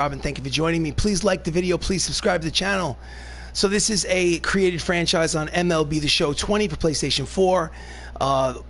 Robbin, thank you for joining me. Please like the video. Please subscribe to the channel. So this is a created franchise on MLB The Show 20 for PlayStation 4.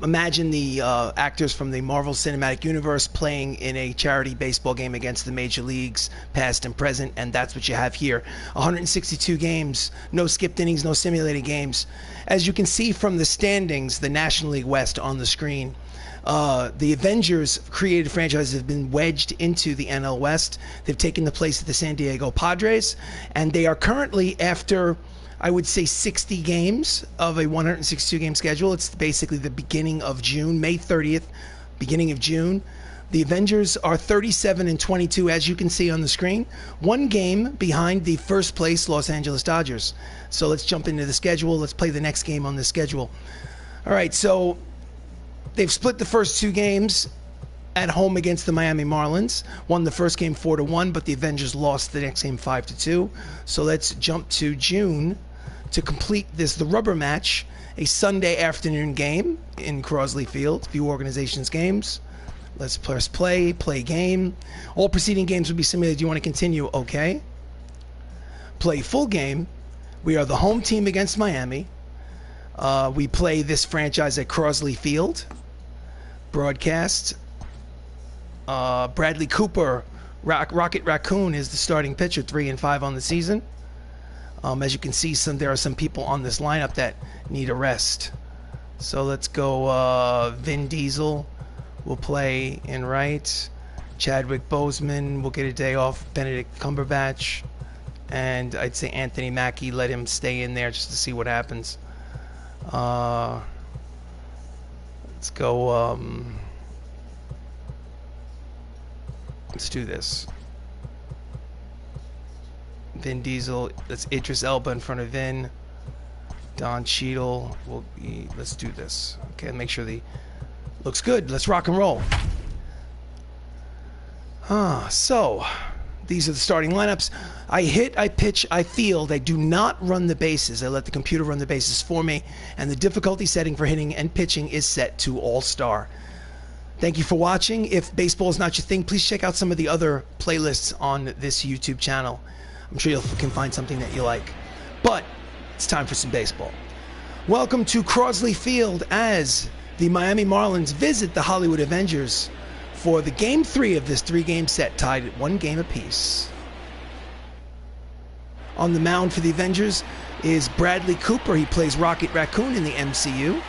Imagine the actors from the Marvel Cinematic Universe playing in a charity baseball game against the major leagues, past and present, and that's what you have here. 162 games, no skipped innings, no simulated games. As you can see from the standings, the National League West on the screen, the Avengers created franchises have been wedged into the NL West. They've taken the place of the San Diego Padres, and they are currently, after I would say 60 games of a 162 game schedule, it's basically the beginning of June, May 30th, beginning of June. The Avengers are 37-22, as you can see on the screen, one game behind the first place Los Angeles Dodgers. So let's jump into the schedule. Let's play the next game on the schedule. All right, so they've split the first two games at home against the Miami Marlins. Won the first game 4-1, but the Avengers lost the next game 5-2. So let's jump to June to complete this, the rubber match, a Sunday afternoon game in Crosley Field. Few organizations games. Let's press play game. All preceding games will be simulated. You want to continue? Okay. Play full game. We are the home team against Miami. We play this franchise at Crosley Field. Broadcast. Bradley Cooper, Rocket Raccoon, is the starting pitcher, 3-5 on the season. As you can see, there are some people on this lineup that need a rest. So let's go. Vin Diesel will play in right. Chadwick Boseman will get a day off. Benedict Cumberbatch, and I'd say Anthony Mackie, let him stay in there just to see what happens. Let's go. Let's do this. Vin Diesel. That's Idris Elba in front of Vin. Don Cheadle will be. Let's do this. Okay, make sure the looks good. Let's rock and roll. So these are the starting lineups. I hit, I pitch, I field. I do not run the bases. I let the computer run the bases for me, and the difficulty setting for hitting and pitching is set to All-Star. Thank you for watching. If baseball is not your thing, please check out some of the other playlists on this YouTube channel. I'm sure you can find something that you like. But it's time for some baseball. Welcome to Crosley Field as the Miami Marlins visit the Hollywood Avengers for the Game 3 of this 3-game set, tied at 1 game apiece. On the mound for the Avengers is Bradley Cooper. He plays Rocket Raccoon in the MCU.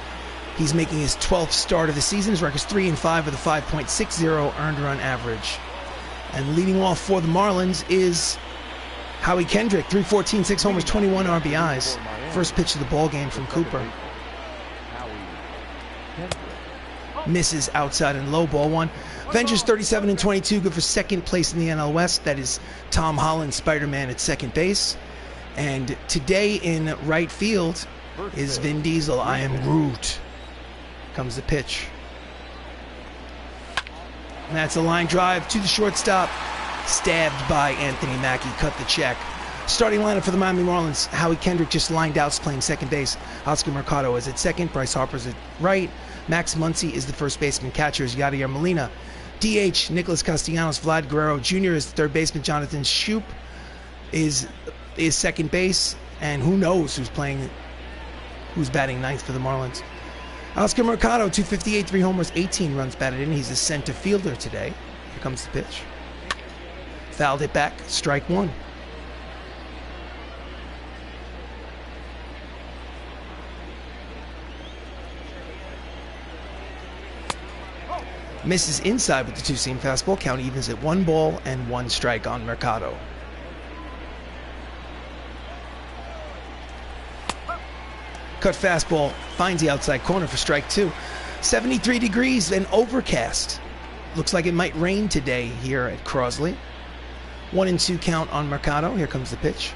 He's making his 12th start of the season. His record's 3-5 with a 5.60 earned run average. And leading off for the Marlins is Howie Kendrick, 314, 6 homers, 21 RBIs. First pitch of the ball game from Cooper. Misses outside and low, ball one. Avengers 37-22, good for second place in the NL West. That is Tom Holland, Spider-Man, at second base. And today in right field is Vin Diesel. I am Groot. Comes the pitch. And that's a line drive to the shortstop. Stabbed by Anthony Mackie. Cut the check. Starting lineup for the Miami Marlins. Howie Kendrick just lined out, playing second base. Oscar Mercado is at second. Bryce Harper's at right. Max Muncy is the first baseman. Catcher is Yadier Molina. DH, Nicholas Castellanos. Vlad Guerrero Jr. is the third baseman. Jonathan Schoop is second base. And who knows who's batting ninth for the Marlins. Oscar Mercado, 258, 3 homers, 18 runs batted in. He's a center fielder today. Here comes the pitch. Fouled it back, strike one. Misses inside with the two-seam fastball. Count evens at 1 ball and 1 strike on Mercado. Cut fastball finds the outside corner for strike 2. 73 degrees and overcast. Looks like it might rain today here at Crosley. 1-2 count on Mercado. Here comes the pitch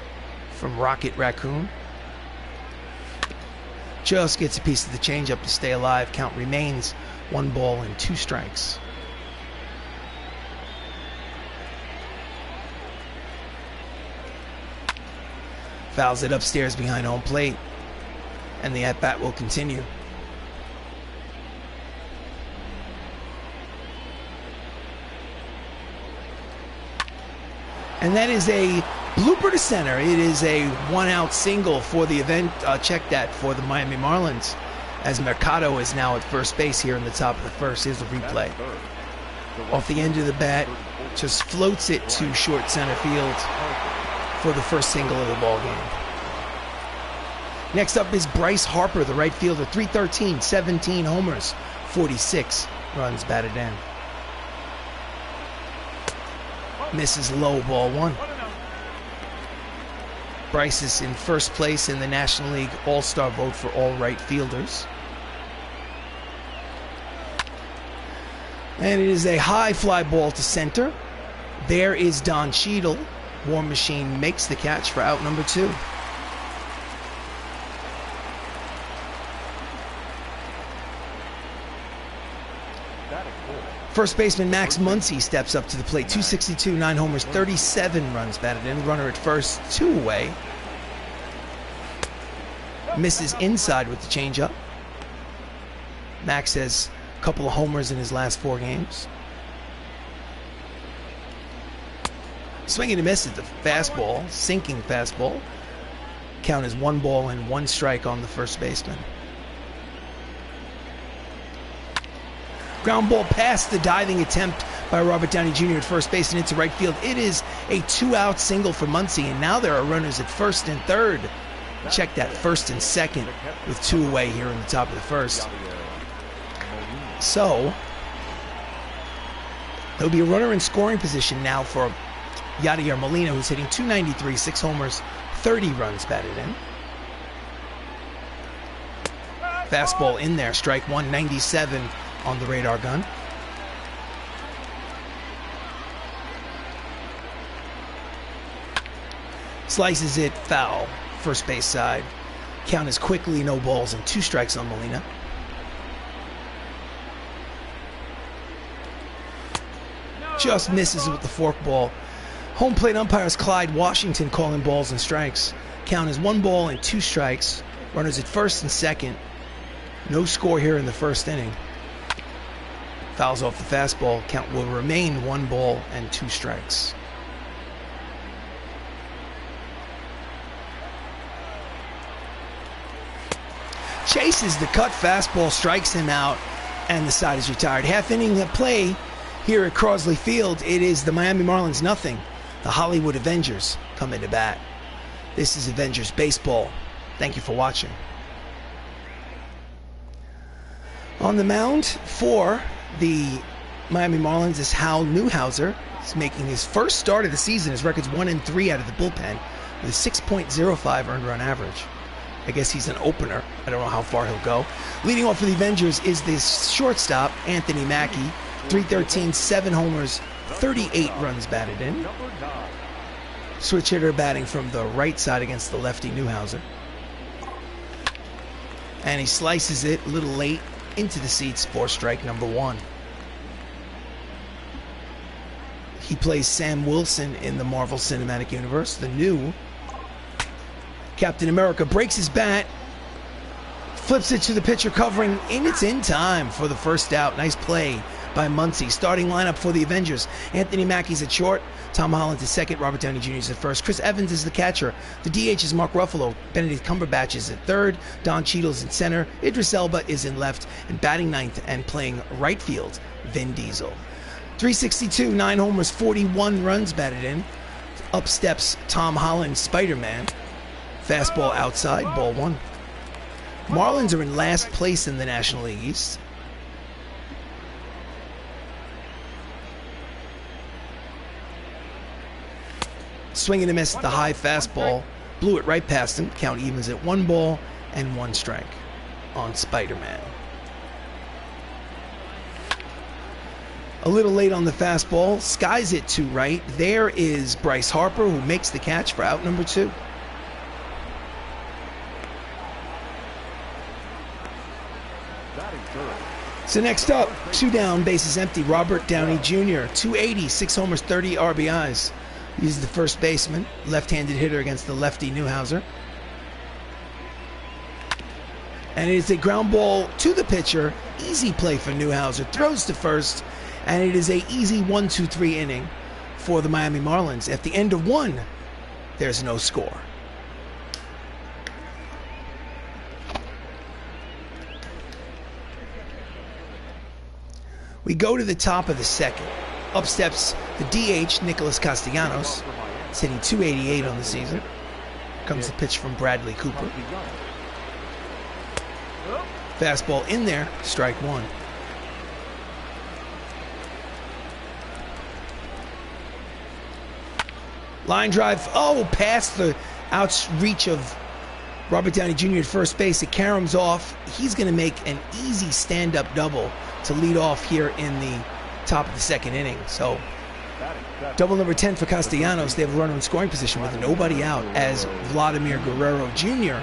from Rocket Raccoon. Just gets a piece of the changeup to stay alive. Count remains 1 ball and 2 strikes. Fouls it upstairs behind home plate. And the at-bat will continue. And that is a blooper to center. It is a one-out single for the event. Check that for the Miami Marlins, as Mercado is now at first base here in the top of the first. Here's the replay. Off the end of the bat, just floats it to short center field for the first single of the ball game. Next up is Bryce Harper, the right fielder. 313, 17 homers, 46 runs batted in. Misses low, ball one. Bryce is in first place in the National League All-Star vote for all right fielders. And it is a high fly ball to center. There is Don Cheadle. War Machine makes the catch for out number 2. First baseman Max Muncy steps up to the plate. 262, 9 homers, 37 runs batted in. Runner at first, 2 away. Misses inside with the changeup. Max has a couple of homers in his last 4 games. Swing and a miss at the fastball, sinking fastball. Count is 1 ball and 1 strike on the first baseman. Ground ball past the diving attempt by Robert Downey Jr. at first base and into right field. It is a 2-out single for Muncy, and now there are runners at first and third. Check that, first and second with 2 away here in the top of the first. So there'll be a runner in scoring position now for Yadier Molina, who's hitting .293, 6 homers, 30 runs batted in. Fastball in there, strike 1, 97 on the radar gun. Slices it foul, first base side. Count is quickly no balls and 2 strikes on Molina. Just misses with the forkball. Home plate umpires Clyde Washington calling balls and strikes. Count is 1 ball and 2 strikes. Runners at first and second. No score here in the first inning. Fouls off the fastball. Count will remain 1 ball and 2 strikes. Chases the cut fastball, strikes him out, and the side is retired. Half inning of play here at Crosley Field. It is the Miami Marlins nothing. The Hollywood Avengers come into bat. This is Avengers Baseball. Thank you for watching. On the mound for the Miami Marlins is Hal Newhouser. He's making his first start of the season. His record's 1-3 out of the bullpen with a 6.05 earned run average. I guess he's an opener. I don't know how far he'll go. Leading off for the Avengers is this shortstop, Anthony Mackie. 313, 7 homers, 38 runs batted in. Switch hitter batting from the right side against the lefty Newhouser. And he slices it a little late into the seats for strike number 1. He plays Sam Wilson in the Marvel Cinematic Universe. The new Captain America breaks his bat, flips it to the pitcher covering, and it's in time for the first out. Nice play by Muncy. Starting lineup for the Avengers. Anthony Mackie's at short. Tom Holland is second. Robert Downey Jr. is at first. Chris Evans is the catcher. The DH is Mark Ruffalo. Benedict Cumberbatch is at third. Don Cheadle is in center. Idris Elba is in left. And batting ninth and playing right field, Vin Diesel. 362, 9 homers, 41 runs batted in. Up steps Tom Holland, Spider-Man. Fastball outside, ball 1. Marlins are in last place in the National League East. Swing and a miss at the high fastball. Blew it right past him. Count evens at 1 ball and 1 strike on Spider-Man. A little late on the fastball. Skies it to right. There is Bryce Harper, who makes the catch for out number 2. So next up, 2 down, bases empty. Robert Downey Jr., 280, 6 homers, 30 RBIs. He's the first baseman, left-handed hitter against the lefty Newhouser. And it is a ground ball to the pitcher. Easy play for Newhouser. Throws to first, and it is a easy 1-2-3 inning for the Miami Marlins. At the end of one, there's no score. We go to the top of the second. Up steps the DH, Nicholas Castellanos. He's hitting .288 on the season. Comes the pitch from Bradley Cooper. Fastball in there, strike one. Line drive, past the outreach of Robert Downey Jr. at first base. It caroms off. He's going to make an easy stand-up double to lead off here in the top of the second inning. So, double number 10 for Castellanos. They have a runner in scoring position with nobody out as Vladimir Guerrero Jr.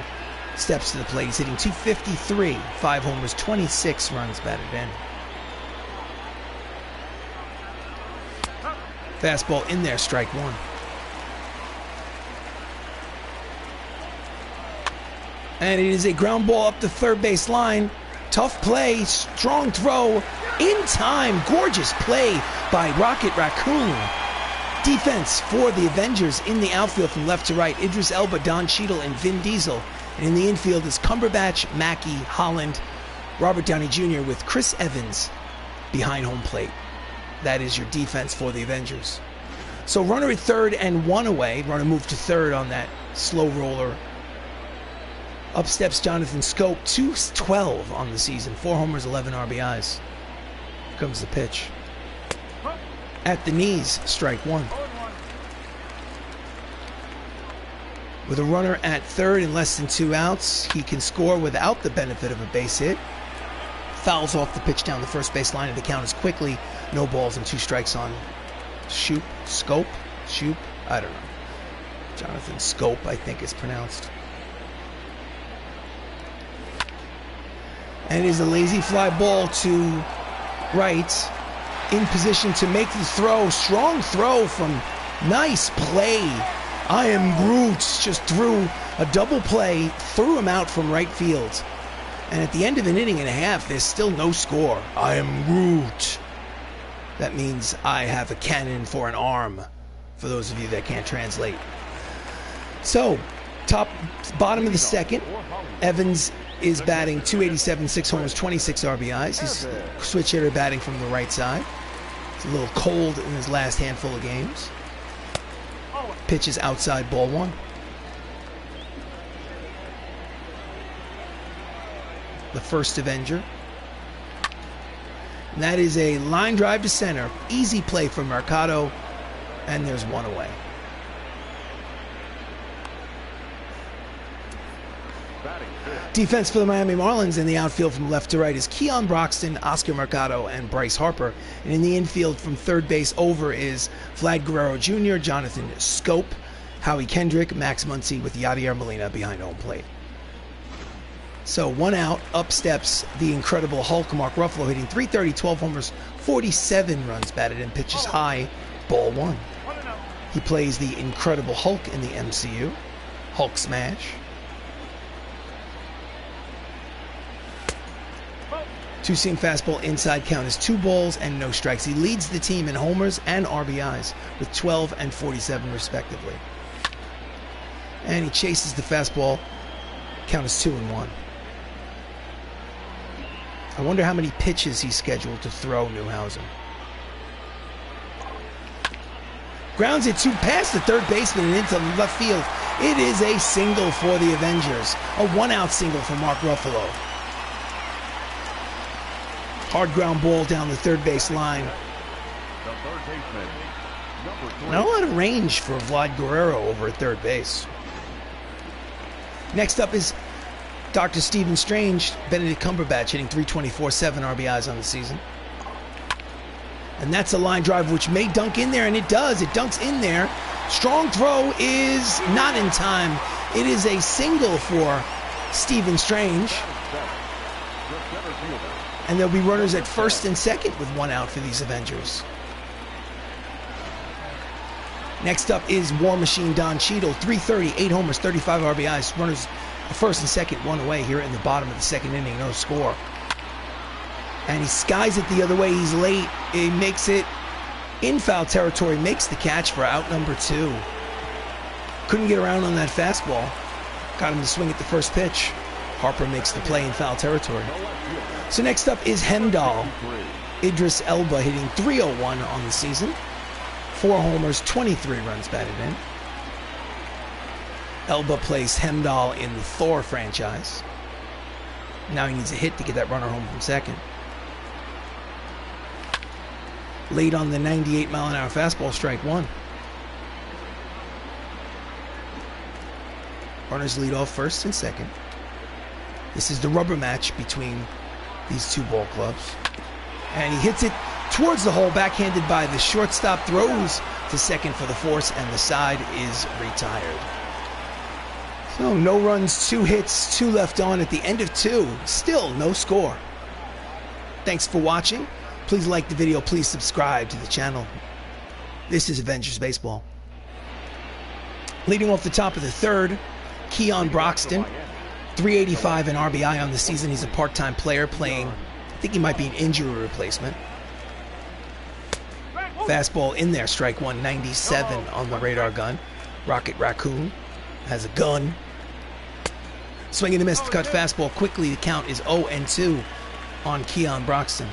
steps to the plate. He's hitting .253, 5 homers, 26 runs batted in. Fastball in there, strike one. And it is a ground ball up the third base line. Tough play, strong throw, in time. Gorgeous play by Rocket Raccoon. Defense for the Avengers in the outfield from left to right. Idris Elba, Don Cheadle, and Vin Diesel. And in the infield is Cumberbatch, Mackey, Holland, Robert Downey Jr. with Chris Evans behind home plate. That is your defense for the Avengers. So runner at third and one away. Runner moved to third on that slow roller. Up steps Jonathan Scope, .212 on the season, 4 homers, 11 RBIs. Here comes the pitch. At the knees, strike one. With a runner at third and less than 2 outs, he can score without the benefit of a base hit. Fouls off the pitch down the first base line, and the count is quickly no balls and 2 strikes on Scope. I don't know. Jonathan Scope, I think it's pronounced. And it is a lazy fly ball to right. In position to make the throw. Strong throw from nice play. I Am Groot just threw a double play, threw him out from right field. And at the end of an inning and a half, there's still no score. I am Groot. That means I have a cannon for an arm, for those of you that can't translate. So, bottom of the second, Evans is batting .287, 6 homers, 26 RBIs. He's switch hitter batting from the right side. It's a little cold in his last handful of games. Pitch is outside, ball one. The first Avenger. And that is a line drive to center. Easy play from Mercado, and there's one away. Defense for the Miami Marlins in the outfield from left to right is Keon Broxton, Oscar Mercado, and Bryce Harper. And in the infield from third base over is Vlad Guerrero Jr., Jonathan Scope, Howie Kendrick, Max Muncy with Yadier Molina behind home plate. So 1 out, up steps the incredible Hulk, Mark Ruffalo, hitting .330, 12 homers, 47 runs batted in, pitches high, ball one. He plays the Incredible Hulk in the MCU. Hulk smash. Two-seam fastball inside, count is 2 balls and no strikes. He leads the team in homers and RBIs with 12 and 47 respectively. And he chases the fastball. Count is 2-1. I wonder how many pitches he's scheduled to throw, Newhausen. Grounds it past the third baseman and into left field. It is a single for the Avengers. A 1-out single for Mark Ruffalo. Hard ground ball down the third base line. Not a lot of range for Vlad Guerrero over at third base. Next up is Dr. Stephen Strange, Benedict Cumberbatch, hitting .324, 7 RBIs on the season. And that's a line drive which may dunk in there, and it does. It dunks in there. Strong throw is not in time. It is a single for Stephen Strange. And there'll be runners at first and second with 1 out for these Avengers. Next up is War Machine Don Cheadle, .330, 8 homers, 35 RBIs. Runners at first and second, 1 away here in the bottom of the second inning, no score. And he skies it the other way. He's late. He makes it in foul territory, makes the catch for out number 2. Couldn't get around on that fastball. Got him to swing at the first pitch. Harper makes the play in foul territory. So next up is Hemdahl. Idris Elba hitting .301 on the season. 4 homers, 23 runs batted in. Elba plays Hemdahl in the Thor franchise. Now he needs a hit to get that runner home from second. Late on the 98-mile-an-hour fastball, strike 1. Runners lead off first and second. This is the rubber match between these two ball clubs. And he hits it towards the hole, backhanded by the shortstop, throws to second for the force, and the side is retired. So no runs, 2 hits, 2 left on at the end of 2. Still no score. Thanks for watching. Please like the video. Please subscribe to the channel. This is Avengers Baseball. Leading off the top of the 3rd, Keon Broxton. 385 and RBI on the season. He's a part-time player playing, I think he might be an injury replacement. Fastball in there, strike 1, 97 on the radar gun. Rocket Raccoon has a gun. Swing and a miss, cut fastball quickly. The count is 0-2 on Keon Broxton.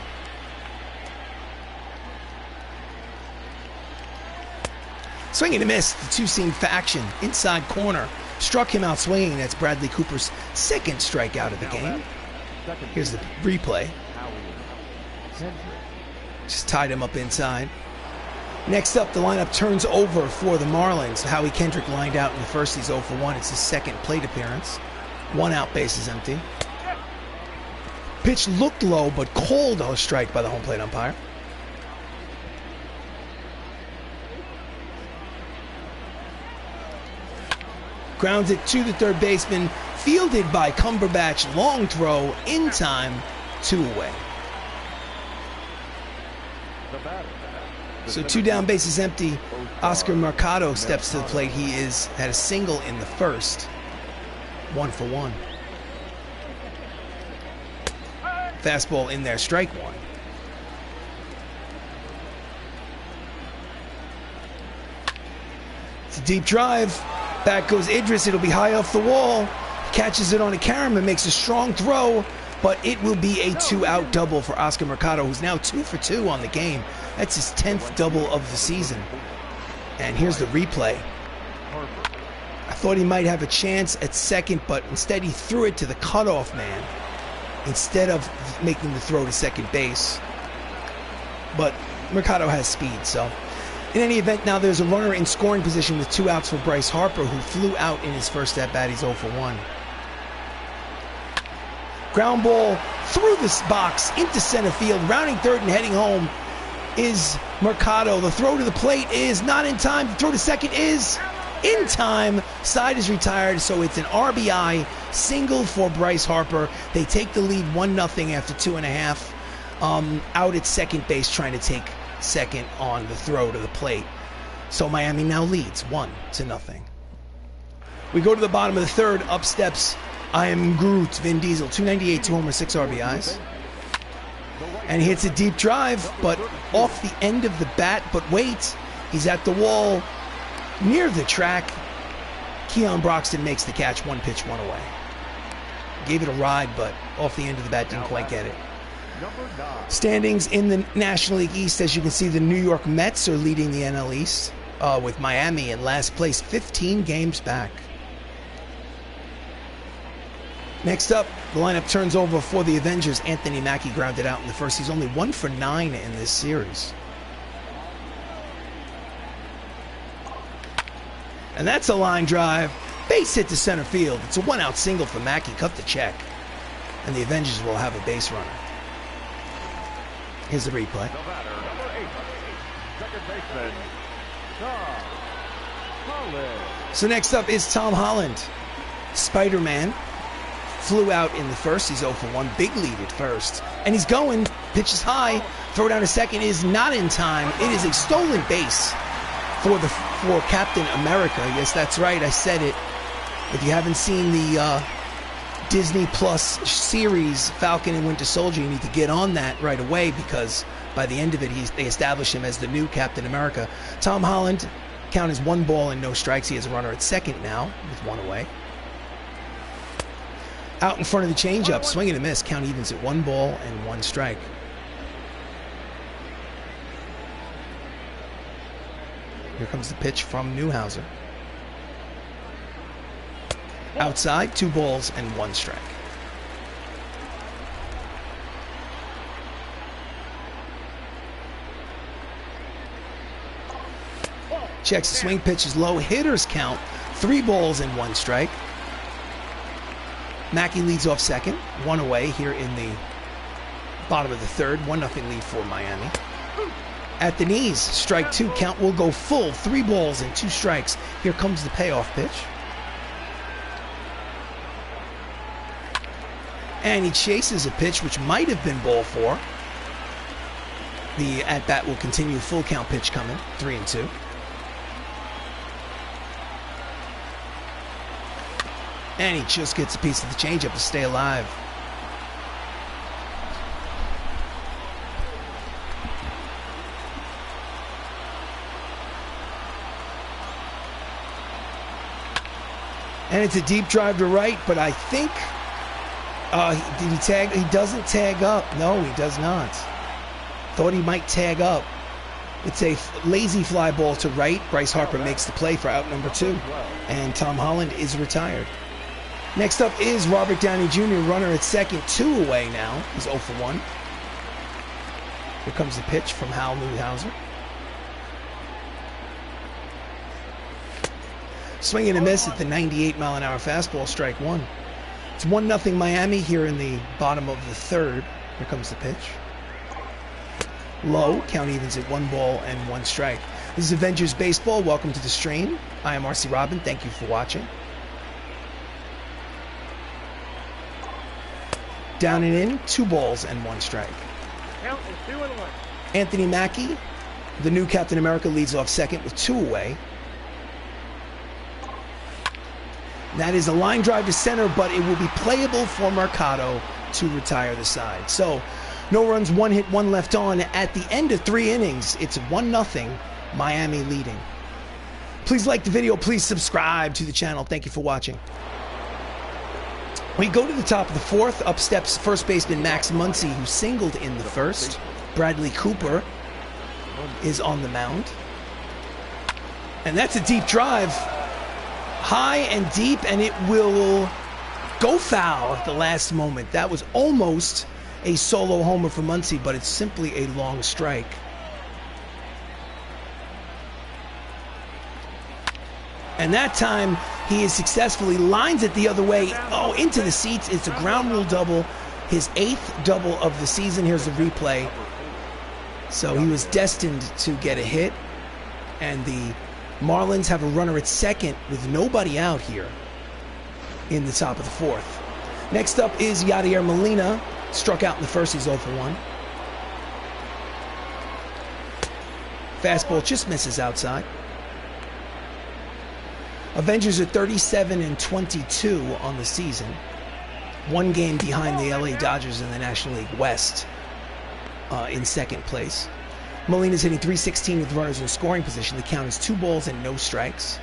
Swing and a miss, the two-seam action, inside corner. Struck him out swinging. That's Bradley Cooper's 2nd strikeout of the game. Here's the replay. Just tied him up inside. Next up, the lineup turns over for the Marlins. Howie Kendrick lined out in the first. He's 0 for 1. It's his 2nd plate appearance. 1 out, bases empty. Pitch looked low, but called a strike by the home plate umpire. Grounds it to the 3rd baseman, fielded by Cumberbatch. Long throw, in time, 2 away. So 2 down, bases empty. Oscar Mercado steps to the plate. He had a single in the 1st. 1 for 1. Fastball in there, strike 1. It's a deep drive. Back goes Idris. It'll be high off the wall. Catches it on a carom and makes a strong throw, but it will be a 2-out double for Oscar Mercado, who's now 2 for 2 on the game. That's his 10th double of the season. And here's the replay. I thought he might have a chance at second, but instead he threw it to the cutoff man instead of making the throw to second base. But Mercado has speed, so... In any event, now there's a runner in scoring position with 2 outs for Bryce Harper, who flew out in his first at-bat. He's 0 for 1. Ground ball through this box into center field. Rounding 3rd and heading home is Mercado. The throw to the plate is not in time. The throw to second is in time. Side is retired, so it's an RBI single for Bryce Harper. They take the lead 1-0 after 2.5. Out at second base trying to take second on the throw to the plate. So Miami now leads 1-0. We go to the bottom of the 3rd. Up steps I Am Groot, Vin Diesel. 298, 2 homers, 6 RBIs. And he hits a deep drive, but off the end of the bat. But wait, he's at the wall near the track. Keon Broxton makes the catch. 1 pitch, 1 away. Gave it a ride, but off the end of the bat, didn't quite get it. Standings in the National League East, as you can see, the New York Mets are leading the NL East with Miami in last place, 15 games back. Next up, the lineup turns over for the Avengers. Anthony Mackie grounded out in the 1st. He's only 1 for 9 in this series. And that's a line drive. Base hit to center field. It's a 1-out single for Mackie. Cut the check. And the Avengers will have a base runner. Here's the replay. So next up is Tom Holland. Spider-Man flew out in the 1st. He's 0 for 1. Big lead at 1st. And he's going. Pitches high. Throw down to second is not in time. It is a stolen base for Captain America. Yes, that's right. I said it. If you haven't seen the Disney Plus series Falcon and Winter Soldier, you need to get on that right away, because By the end of it, they establish him as the new Captain America. Tom Holland, count is 1 ball and no strikes. He has a runner at second now with 1 away. Out in front of the changeup, swing and a miss. Count evens at 1 ball and 1 strike. Here comes the pitch from Newhouser. Outside, 2 balls and 1 strike. Checks the swing, pitch is low. Hitters count, 3 balls and 1 strike. Mackey leads off second, 1 away here in the bottom of the third. 1-0 lead for Miami. At the knees, strike 2, count will go full. 3 balls and 2 strikes. Here comes the payoff pitch. And he chases a pitch which might have been ball 4. The at-bat will continue. Full count pitch coming, 3-2. And he just gets a piece of the changeup to stay alive. And it's a deep drive to right, but I think, did he tag? He doesn't tag up. No, he does not. Thought he might tag up. It's a lazy fly ball to right. Bryce Harper makes the play for out number 2. And Tom Holland is retired. Next up is Robert Downey Jr., runner at second, 2 away now. He's 0 for 1. Here comes the pitch from Hal Newhouser. Swing and a miss at the 98-mile-an-hour fastball, strike 1. It's 1-0 Miami here in the bottom of the third. Here comes the pitch. Low, count evens at 1 ball and 1 strike. This is Avengers Baseball. Welcome to the stream. I am RC Robbin. Thank you for watching. Down and in, 2 balls and 1 strike. Count is 2-1. Anthony Mackie, the new Captain America, leads off second with 2 away. That is a line drive to center, but it will be playable for Mercado to retire the side. So, no runs, 1 hit, 1 left on. At the end of 3 innings, it's 1-0, Miami leading. Please like the video. Please subscribe to the channel. Thank you for watching. We go to the top of the 4th. Up steps first baseman Max Muncy, who singled in the first. Bradley Cooper is on the mound. And that's a deep drive. High and deep, and it will go foul at the last moment. That was almost a solo homer for Muncy, but it's simply a long strike. And that time, he is successfully lines it the other way. Oh, into the seats. It's a ground rule double. His 8th double of the season. Here's the replay. So he was destined to get a hit. And the Marlins have a runner at second with nobody out here in the top of the 4th. Next up is Yadier Molina. Struck out in the first. He's 0 for 1. Fastball just misses outside. Avengers are 37-22 on the season. 1 game behind the LA Dodgers in the National League West in second place. Molina's hitting .316 with runners in scoring position. The count is 2 balls and no strikes.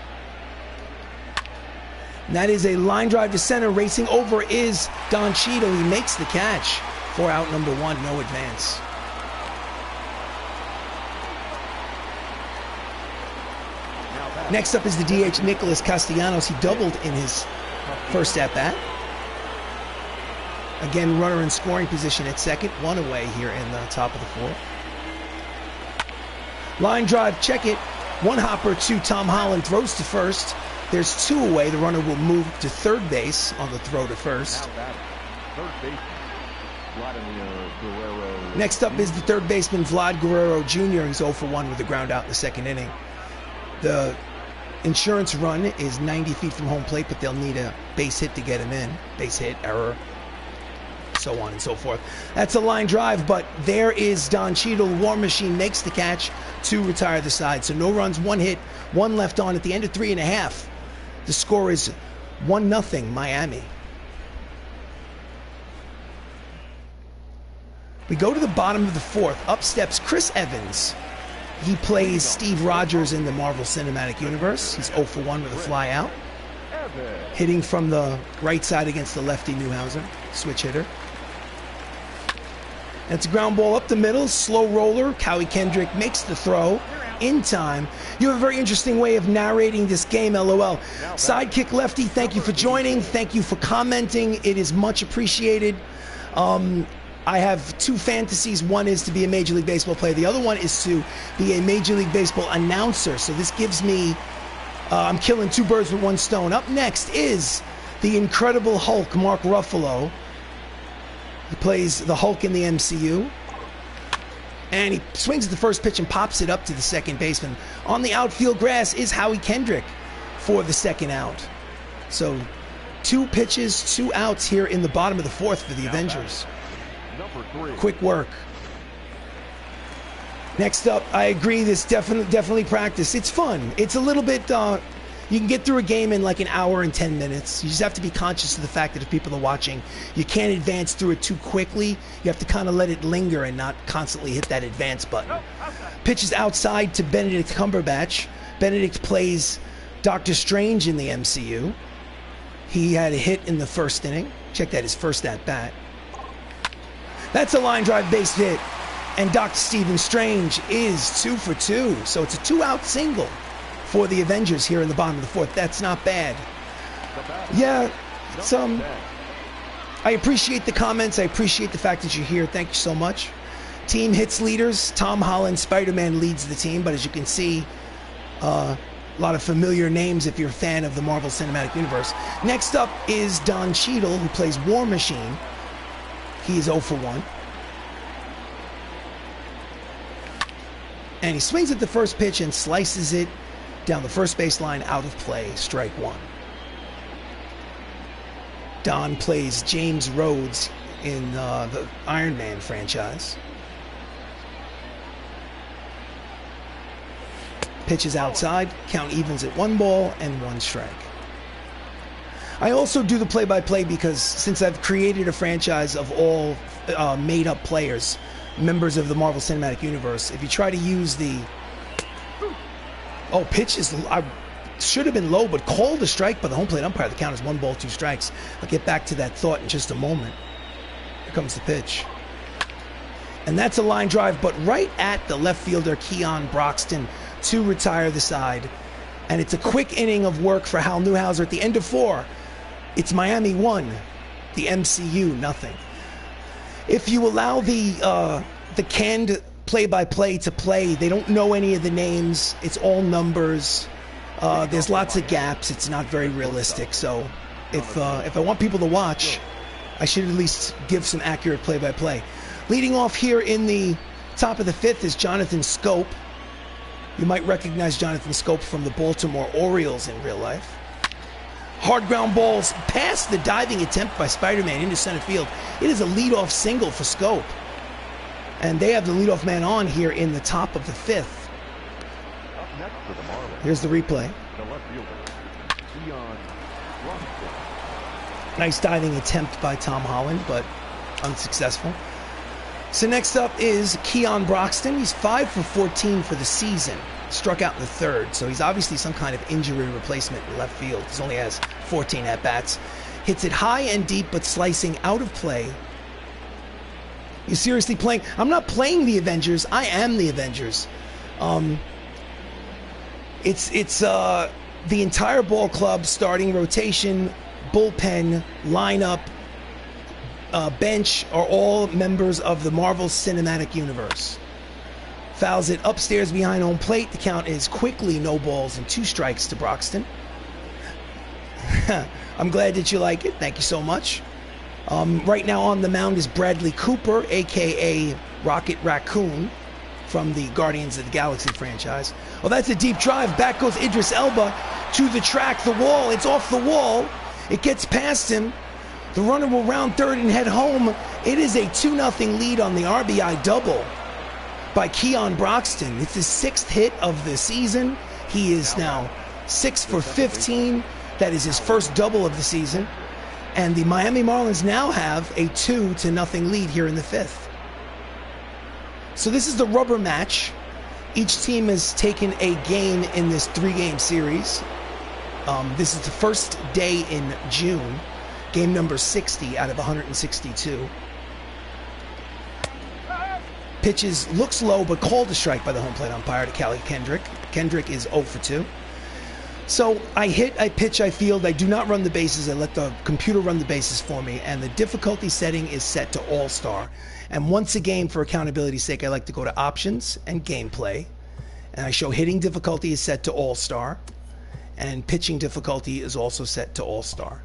And that is a line drive to center. Racing over is Don Cheadle. He makes the catch for out number 1. No advance. Next up is the DH Nicholas Castellanos. He doubled in his first at-bat. Again, runner in scoring position at second. 1 away here in the top of the 4th. Line drive, check it. 1 hopper to Tom Holland. Throws to first. There's 2 away. The runner will move to third base on the throw to first. Next up is the third baseman Vlad Guerrero Jr. He's 0 for 1 with a ground out in the second inning. The insurance run is 90 feet from home plate, but they'll need a base hit to get him in. Base hit, error, so on and so forth. That's a line drive, but there is Don Cheadle. War Machine makes the catch to retire the side. So no runs, 1 hit, 1 left on at the end of 3.5. The score is 1-0 Miami. We go to the bottom of the fourth. Up steps Chris Evans. He plays Steve Rogers in the Marvel Cinematic Universe. He's 0 for 1 with a fly out. Hitting from the right side against the lefty Newhouser. Switch hitter. That's a ground ball up the middle. Slow roller. Howie Kendrick makes the throw in time. You have a very interesting way of narrating this game, LOL. Sidekick Lefty, thank you for joining. Thank you for commenting. It is much appreciated. I have two fantasies. One is to be a Major League Baseball player. The other one is to be a Major League Baseball announcer. So this gives me, I'm killing two birds with one stone. Up next is the Incredible Hulk, Mark Ruffalo. He plays the Hulk in the MCU. And he swings at the first pitch and pops it up to the second baseman. On the outfield grass is Howie Kendrick for the second out. So 2 pitches, 2 outs here in the bottom of the fourth for the Avengers. Quick work. Next up, I agree, this definitely practice. It's fun. It's a little bit, you can get through a game in like an hour and 10 minutes. You just have to be conscious of the fact that if people are watching, you can't advance through it too quickly. You have to kind of let it linger and not constantly hit that advance button. Pitches outside to Benedict Cumberbatch. Benedict plays Doctor Strange in the MCU. He had a hit in the first inning. Check that, his first at-bat. That's a line drive base hit. And Dr. Stephen Strange is 2 for 2. So it's a 2-out single for the Avengers here in the bottom of the fourth. That's not bad. Yeah, I appreciate the comments. I appreciate the fact that you're here. Thank you so much. Team hits leaders. Tom Holland, Spider-Man leads the team, but as you can see, a lot of familiar names if you're a fan of the Marvel Cinematic Universe. Next up is Don Cheadle, who plays War Machine. He is 0 for 1. And he swings at the first pitch and slices it down the first baseline, out of play, strike 1. Don plays James Rhodes in the Iron Man franchise. Pitches outside, count evens at 1 ball and 1 strike. I also do the play-by-play because since I've created a franchise of all made-up players, members of the Marvel Cinematic Universe, if you try to use the pitch is, I should have been low, but called a strike by the home plate umpire. The count is 1 ball, 2 strikes. I'll get back to that thought in just a moment. Here comes the pitch. And that's a line drive, but right at the left fielder, Keon Broxton, to retire the side. And it's a quick inning of work for Hal Newhouser at the end of 4. It's Miami 1, the MCU nothing. If you allow the canned play-by-play to play, they don't know any of the names. It's all numbers. There's lots of gaps. It's not very realistic. So if I want people to watch, I should at least give some accurate play-by-play. Leading off here in the top of the 5th is Jonathan Scope. You might recognize Jonathan Scope from the Baltimore Orioles in real life. Hard ground balls past the diving attempt by Spider-Man into center field. It is a leadoff single for Scope. And they have the leadoff man on here in the top of the 5th. Here's the replay. Nice diving attempt by Tom Holland, but unsuccessful. So next up is Keon Broxton. He's 5 for 14 for the season. Struck out in the 3rd, so he's obviously some kind of injury replacement in left field. He only has 14 at-bats. Hits it high and deep, but slicing out of play. You seriously playing? I'm not playing the Avengers. I am the Avengers. It's the entire ball club, starting rotation, bullpen, lineup, bench are all members of the Marvel Cinematic Universe. Fouls it upstairs behind home plate. The count is quickly no balls and 2 strikes to Broxton. I'm glad that you like it. Thank you so much. Right now on the mound is Bradley Cooper, a.k.a. Rocket Raccoon, from the Guardians of the Galaxy franchise. Oh, that's a deep drive. Back goes Idris Elba to the track, the wall. It's off the wall. It gets past him. The runner will round third and head home. It is a 2-0 lead on the RBI double by Keon Broxton. It's his 6th hit of the season. He is now 6 for 15. That is his first double of the season. And the Miami Marlins now have a 2-0 lead here in the 5th. So this is the rubber match. Each team has taken a game in this 3-game series. This is the first day in June. Game number 60 out of 162. Pitches, looks low, but called a strike by the home plate umpire to Callie Kendrick. Kendrick is 0 for 2. So I hit, I pitch, I field. I do not run the bases. I let the computer run the bases for me. And the difficulty setting is set to All-Star. And once a game, for accountability's sake, I like to go to Options and Gameplay. And I show hitting difficulty is set to All-Star. And pitching difficulty is also set to All-Star.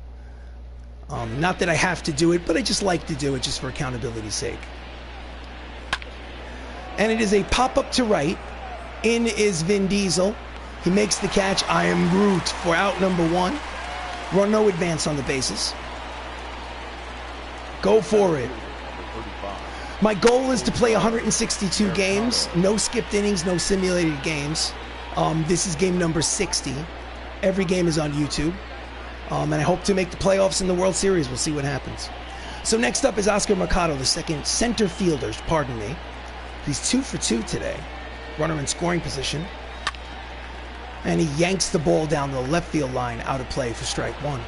Not that I have to do it, but I just like to do it just for accountability's sake. And it is a pop-up to right. In is Vin Diesel. He makes the catch. I am Groot for out number 1. Run no advance on the bases. Go for it. My goal is to play 162 games. No skipped innings, no simulated games. This is game number 60. Every game is on YouTube. And I hope to make the playoffs in the World Series. We'll see what happens. So next up is Oscar Mercado, the second center fielder, pardon me. He's 2 for 2 today. Runner in scoring position. And he yanks the ball down the left field line, out of play for strike 1.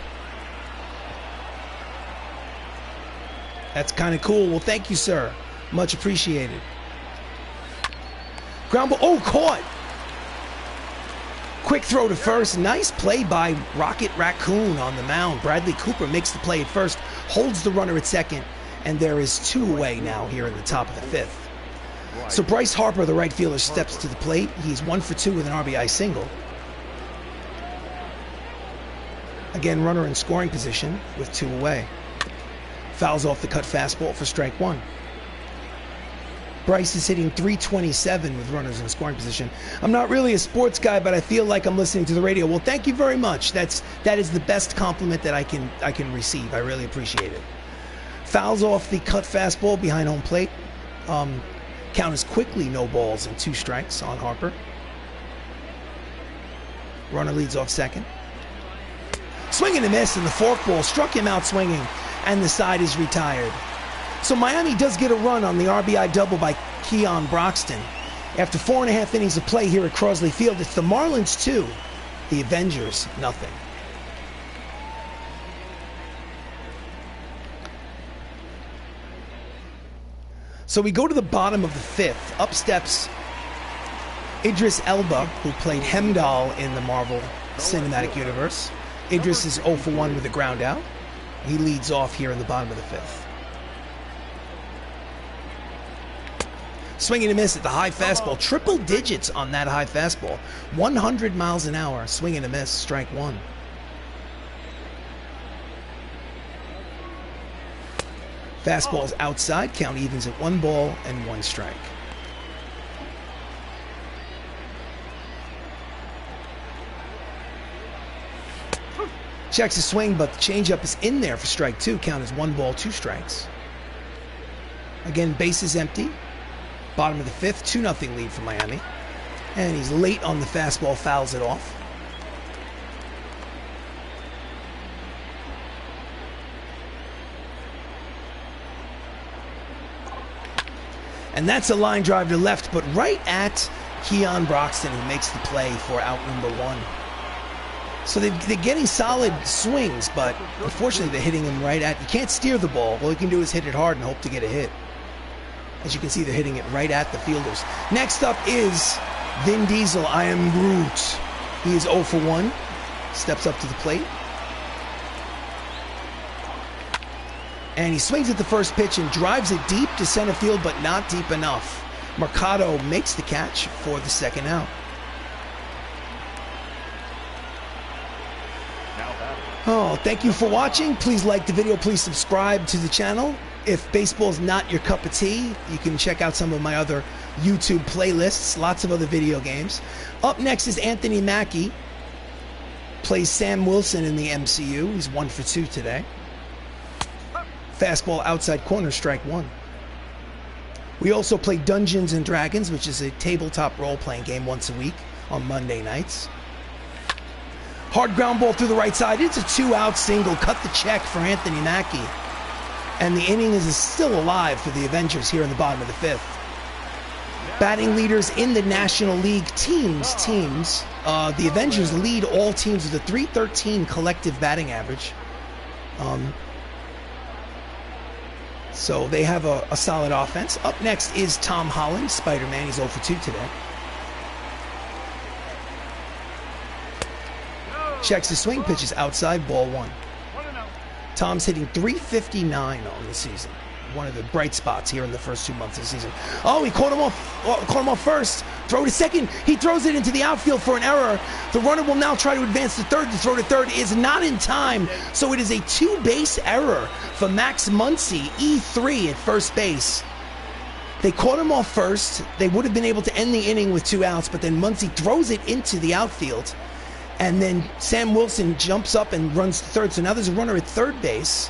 That's kind of cool. Well, thank you, sir. Much appreciated. Ground ball. Oh, caught. Quick throw to first. Nice play by Rocket Raccoon on the mound. Bradley Cooper makes the play at first, holds the runner at second, and there is 2 away now here in the top of the 5th. So Bryce Harper, the right fielder, steps to the plate. He's 1 for 2 with an RBI single. Again, runner in scoring position with 2 away. Fouls off the cut fastball for strike 1. Bryce is hitting .327 with runners in scoring position. I'm not really a sports guy, but I feel like I'm listening to the radio. Well, thank you very much. That is the best compliment that I can receive. I really appreciate it. Fouls off the cut fastball behind home plate. Count is quickly no balls and 2 strikes on Harper. Runner leads off second. Swing and a miss, and the forkball struck him out swinging, and the side is retired. So Miami does get a run on the RBI double by Keon Broxton. After 4.5 innings of play here at Crosley Field, it's the Marlins 2, the Avengers nothing. So we go to the bottom of the 5th. Up steps Idris Elba, who played Hemdall in the Marvel Cinematic Universe. Idris is 0 for 1 with a ground out. He leads off here in the bottom of the 5th. Swing and a miss at the high fastball. Triple digits on that high fastball. 100 miles an hour. Swing and a miss. Strike 1. Fastball is outside. Count evens at 1 ball and 1 strike. Checks his swing, but the changeup is in there for strike 2. Count is 1 ball, 2 strikes. Again, base is empty. Bottom of the 5th, 2-0 lead for Miami. And he's late on the fastball, fouls it off. And that's a line drive to left, but right at Keon Broxton, who makes the play for out number 1. So they're getting solid swings, but unfortunately they're hitting him right at... You can't steer the ball. All you can do is hit it hard and hope to get a hit. As you can see, they're hitting it right at the fielders. Next up is Vin Diesel. I am Groot. He is 0 for 1. Steps up to the plate. And he swings at the first pitch and drives it deep to center field, but not deep enough. Mercado makes the catch for the second out. Oh, thank you for watching. Please like the video. Please subscribe to the channel. If baseball is not your cup of tea, you can check out some of my other YouTube playlists. Lots of other video games. Up next is Anthony Mackie. Plays Sam Wilson in the MCU. He's 1 for 2 today. Fastball outside corner, strike 1. We also play Dungeons and Dragons, which is a tabletop role-playing game once a week on Monday nights. Hard ground ball through the right side. It's a 2-out single. Cut the check for Anthony Mackie. And the inning is still alive for the Avengers here in the bottom of the 5th. Batting leaders in the National League teams. The Avengers lead all teams with a .313 collective batting average. So they have a solid offense. Up next is Tom Holland, Spider-Man. He's 0 for 2 today. Checks the swing, pitches outside, ball 1. Tom's hitting .359 on the season. One of the bright spots here in the first 2 months of the season. Oh, he caught him off first. Throw to second. He throws it into the outfield for an error. The runner will now try to advance to third. The throw to third is not in time. So it is a 2-base error for Max Muncy, E3 at first base. They caught him off first. They would have been able to end the inning with 2 outs, but then Muncy throws it into the outfield. And then Sam Wilson jumps up and runs to third. So now there's a runner at third base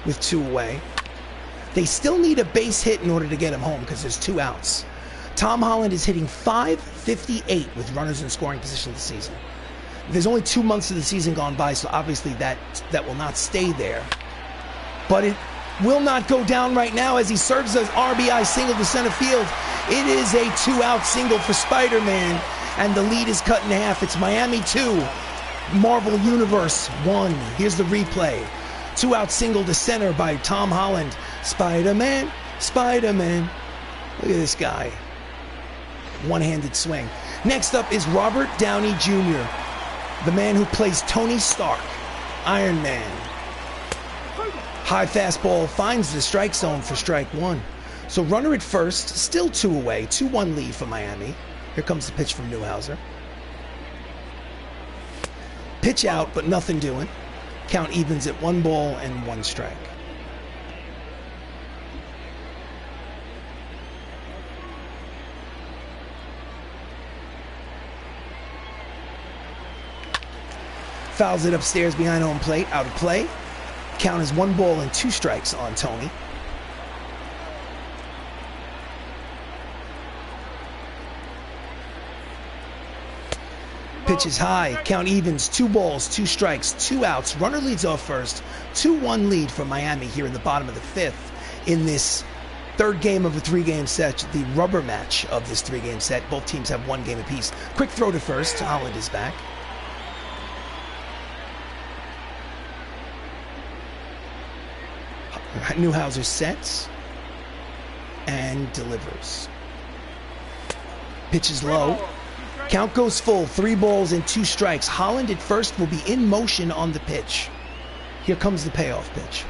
with 2 away. They still need a base hit in order to get him home because there's 2 outs. Tom Holland is hitting .558 with runners in scoring position this season. There's only 2 months of the season gone by, so obviously that will not stay there. But it will not go down right now as he serves an RBI single to center field. It is a 2-out single for Spider-Man, and the lead is cut in half. It's Miami 2, Marvel Universe 1. Here's the replay. 2-out single to center by Tom Holland. Spider-Man, Spider-Man. Look at this guy. One-handed swing. Next up is Robert Downey Jr., the man who plays Tony Stark, Iron Man. High fastball finds the strike zone for strike 1. So runner at first, still 2 away, 2-1 lead for Miami. Here comes the pitch from Newhouser. Pitch out, but nothing doing. Count evens at 1 ball and 1 strike. Fouls it upstairs behind home plate, out of play. Count is 1 ball and 2 strikes on Tony. Pitch is high, count evens, 2 balls, 2 strikes, 2 outs. Runner leads off first. 2-1 lead for Miami here in the bottom of the 5th in this 3rd game of a 3-game set, the rubber match of this 3-game set. Both teams have 1 game apiece. Quick throw to first. Holland is back. Newhouser sets and delivers. Pitch is low. Count goes full, 3 balls and 2 strikes. Holland at first will be in motion on the pitch. Here comes the payoff pitch.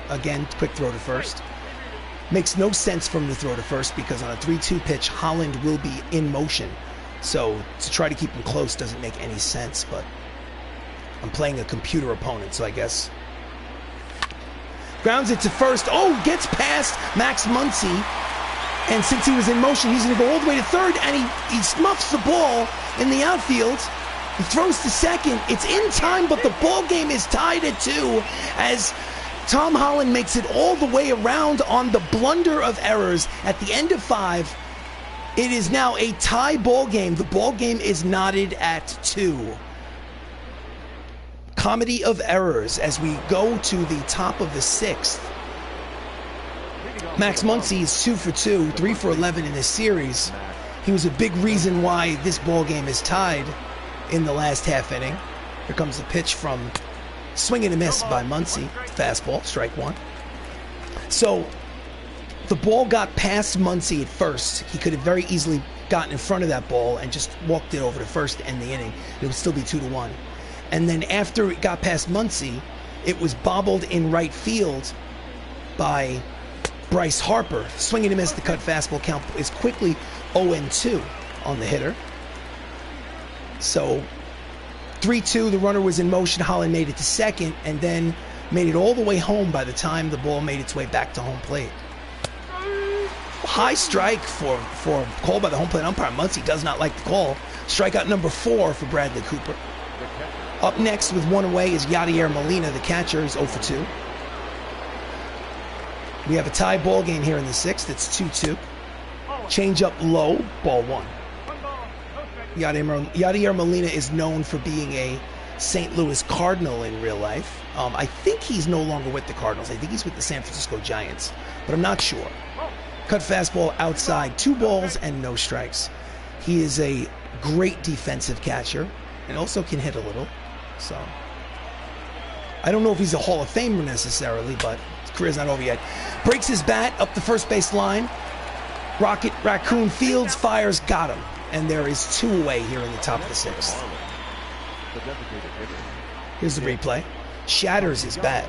Again, quick throw to first. Makes no sense from the throw to first because on a 3-2 pitch, Holland will be in motion. So to try to keep him close doesn't make any sense, but I'm playing a computer opponent, so I guess. Grounds it to first. Oh, gets past Max Muncy. And since he was in motion, he's going to go all the way to third, and he smuffs the ball in the outfield. He throws to second. It's in time, but the ball game is tied at 2 as Tom Holland makes it all the way around on the blunder of errors at the end of 5. It is now a tie ball game. The ball game is knotted at 2. Comedy of errors as we go to the top of the 6th. Max Muncy is 2 for 2, 3 for 11 in this series. He was a big reason why this ball game is tied in the last half inning. Here comes the pitch from swing and a miss by Muncy. Fastball, strike 1. So the ball got past Muncy at first. He could have very easily gotten in front of that ball and just walked it over to first to end the inning. It would still be 2-1. And then after it got past Muncy, it was bobbled in right field by Bryce Harper. Swing and a miss, the cut fastball. Count is quickly 0-2 on the hitter. So 3-2, the runner was in motion. Holland made it to second and then made it all the way home by the time the ball made its way back to home plate. High strike for call by the home plate umpire. Muncy does not like the call. Strikeout number 4 for Bradley Cooper. Up next with 1 away is Yadier Molina, the catcher. He's 0 for 2. We have a tie ball game here in the 6th. It's 2-2. Change up low, ball 1. Yadier Molina is known for being a St. Louis Cardinal in real life. I think he's no longer with the Cardinals. I think he's with the San Francisco Giants, but I'm not sure. Cut fastball outside, 2 balls and no strikes. He is a great defensive catcher and also can hit a little. So I don't know if he's a Hall of Famer necessarily, but his career's not over yet. Breaks his bat up the first base line. Rocket Raccoon Fields fires, got him. And there is 2 away here in the top of the 6th. Here's the replay. Shatters his bat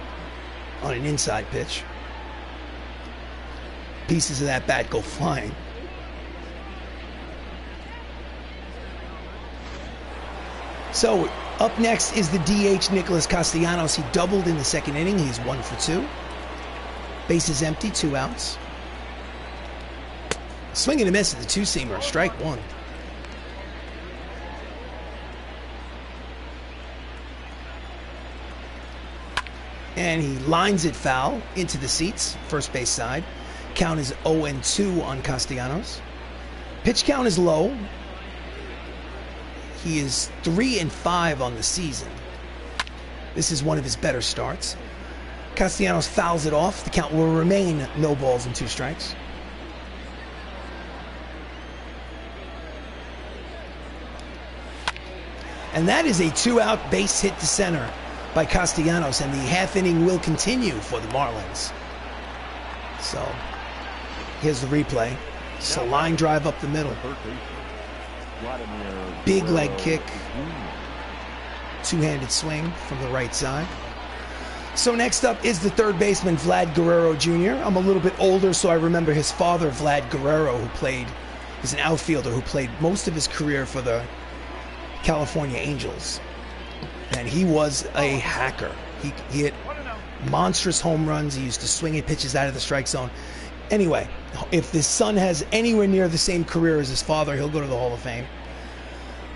on an inside pitch. Pieces of that bat go flying. So up next is the DH Nicholas Castellanos. He doubled in the 2nd inning. He's 1 for 2. Bases empty, 2 outs. Swing and a miss at the 2-seamer. Strike 1. And he lines it foul into the seats, first base side. Count is 0-2 on Castellanos. Pitch count is low. He is 3-5 on the season. This is one of his better starts. Castellanos fouls it off. The count will remain no balls and 2 strikes. And that is a 2-out base hit to center by Castellanos, and the half inning will continue for the Marlins. So here's the replay. It's a line drive up the middle. Big leg kick. 2-handed swing from the right side. So next up is the 3rd baseman, Vlad Guerrero Jr. I'm a little bit older, so I remember his father, Vlad Guerrero, he's an outfielder who played most of his career for the California Angels. And he was a hacker. He hit monstrous home runs. He used to swing at pitches out of the strike zone. Anyway, if his son has anywhere near the same career as his father, he'll go to the Hall of Fame.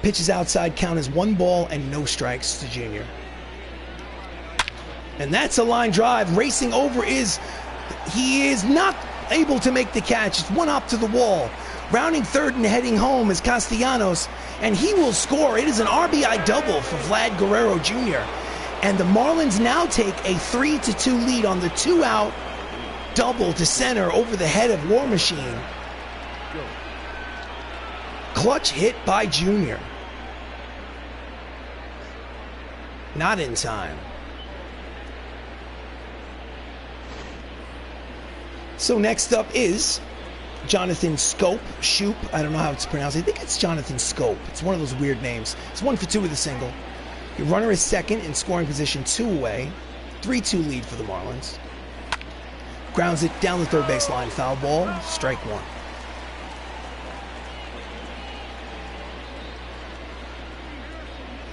Pitches outside, count is 1 ball and no strikes to Junior. And that's a line drive. Racing over he is not able to make the catch. It's 1 hop to the wall. Rounding 3rd and heading home is Castellanos, and he will score. It is an RBI double for Vlad Guerrero Jr. And the Marlins now take a 3-2 lead on the 2-out double to center over the head of War Machine. Clutch hit by Junior. Not in time. So next up is Jonathan Shoop. I don't know how it's pronounced. I think it's Jonathan Scope. It's one of those weird names. It's 1 for 2 with a single. Your runner is 2nd in scoring position, 2 away. 3-2 lead for the Marlins. Grounds it down the 3rd base line. Foul ball. Strike 1.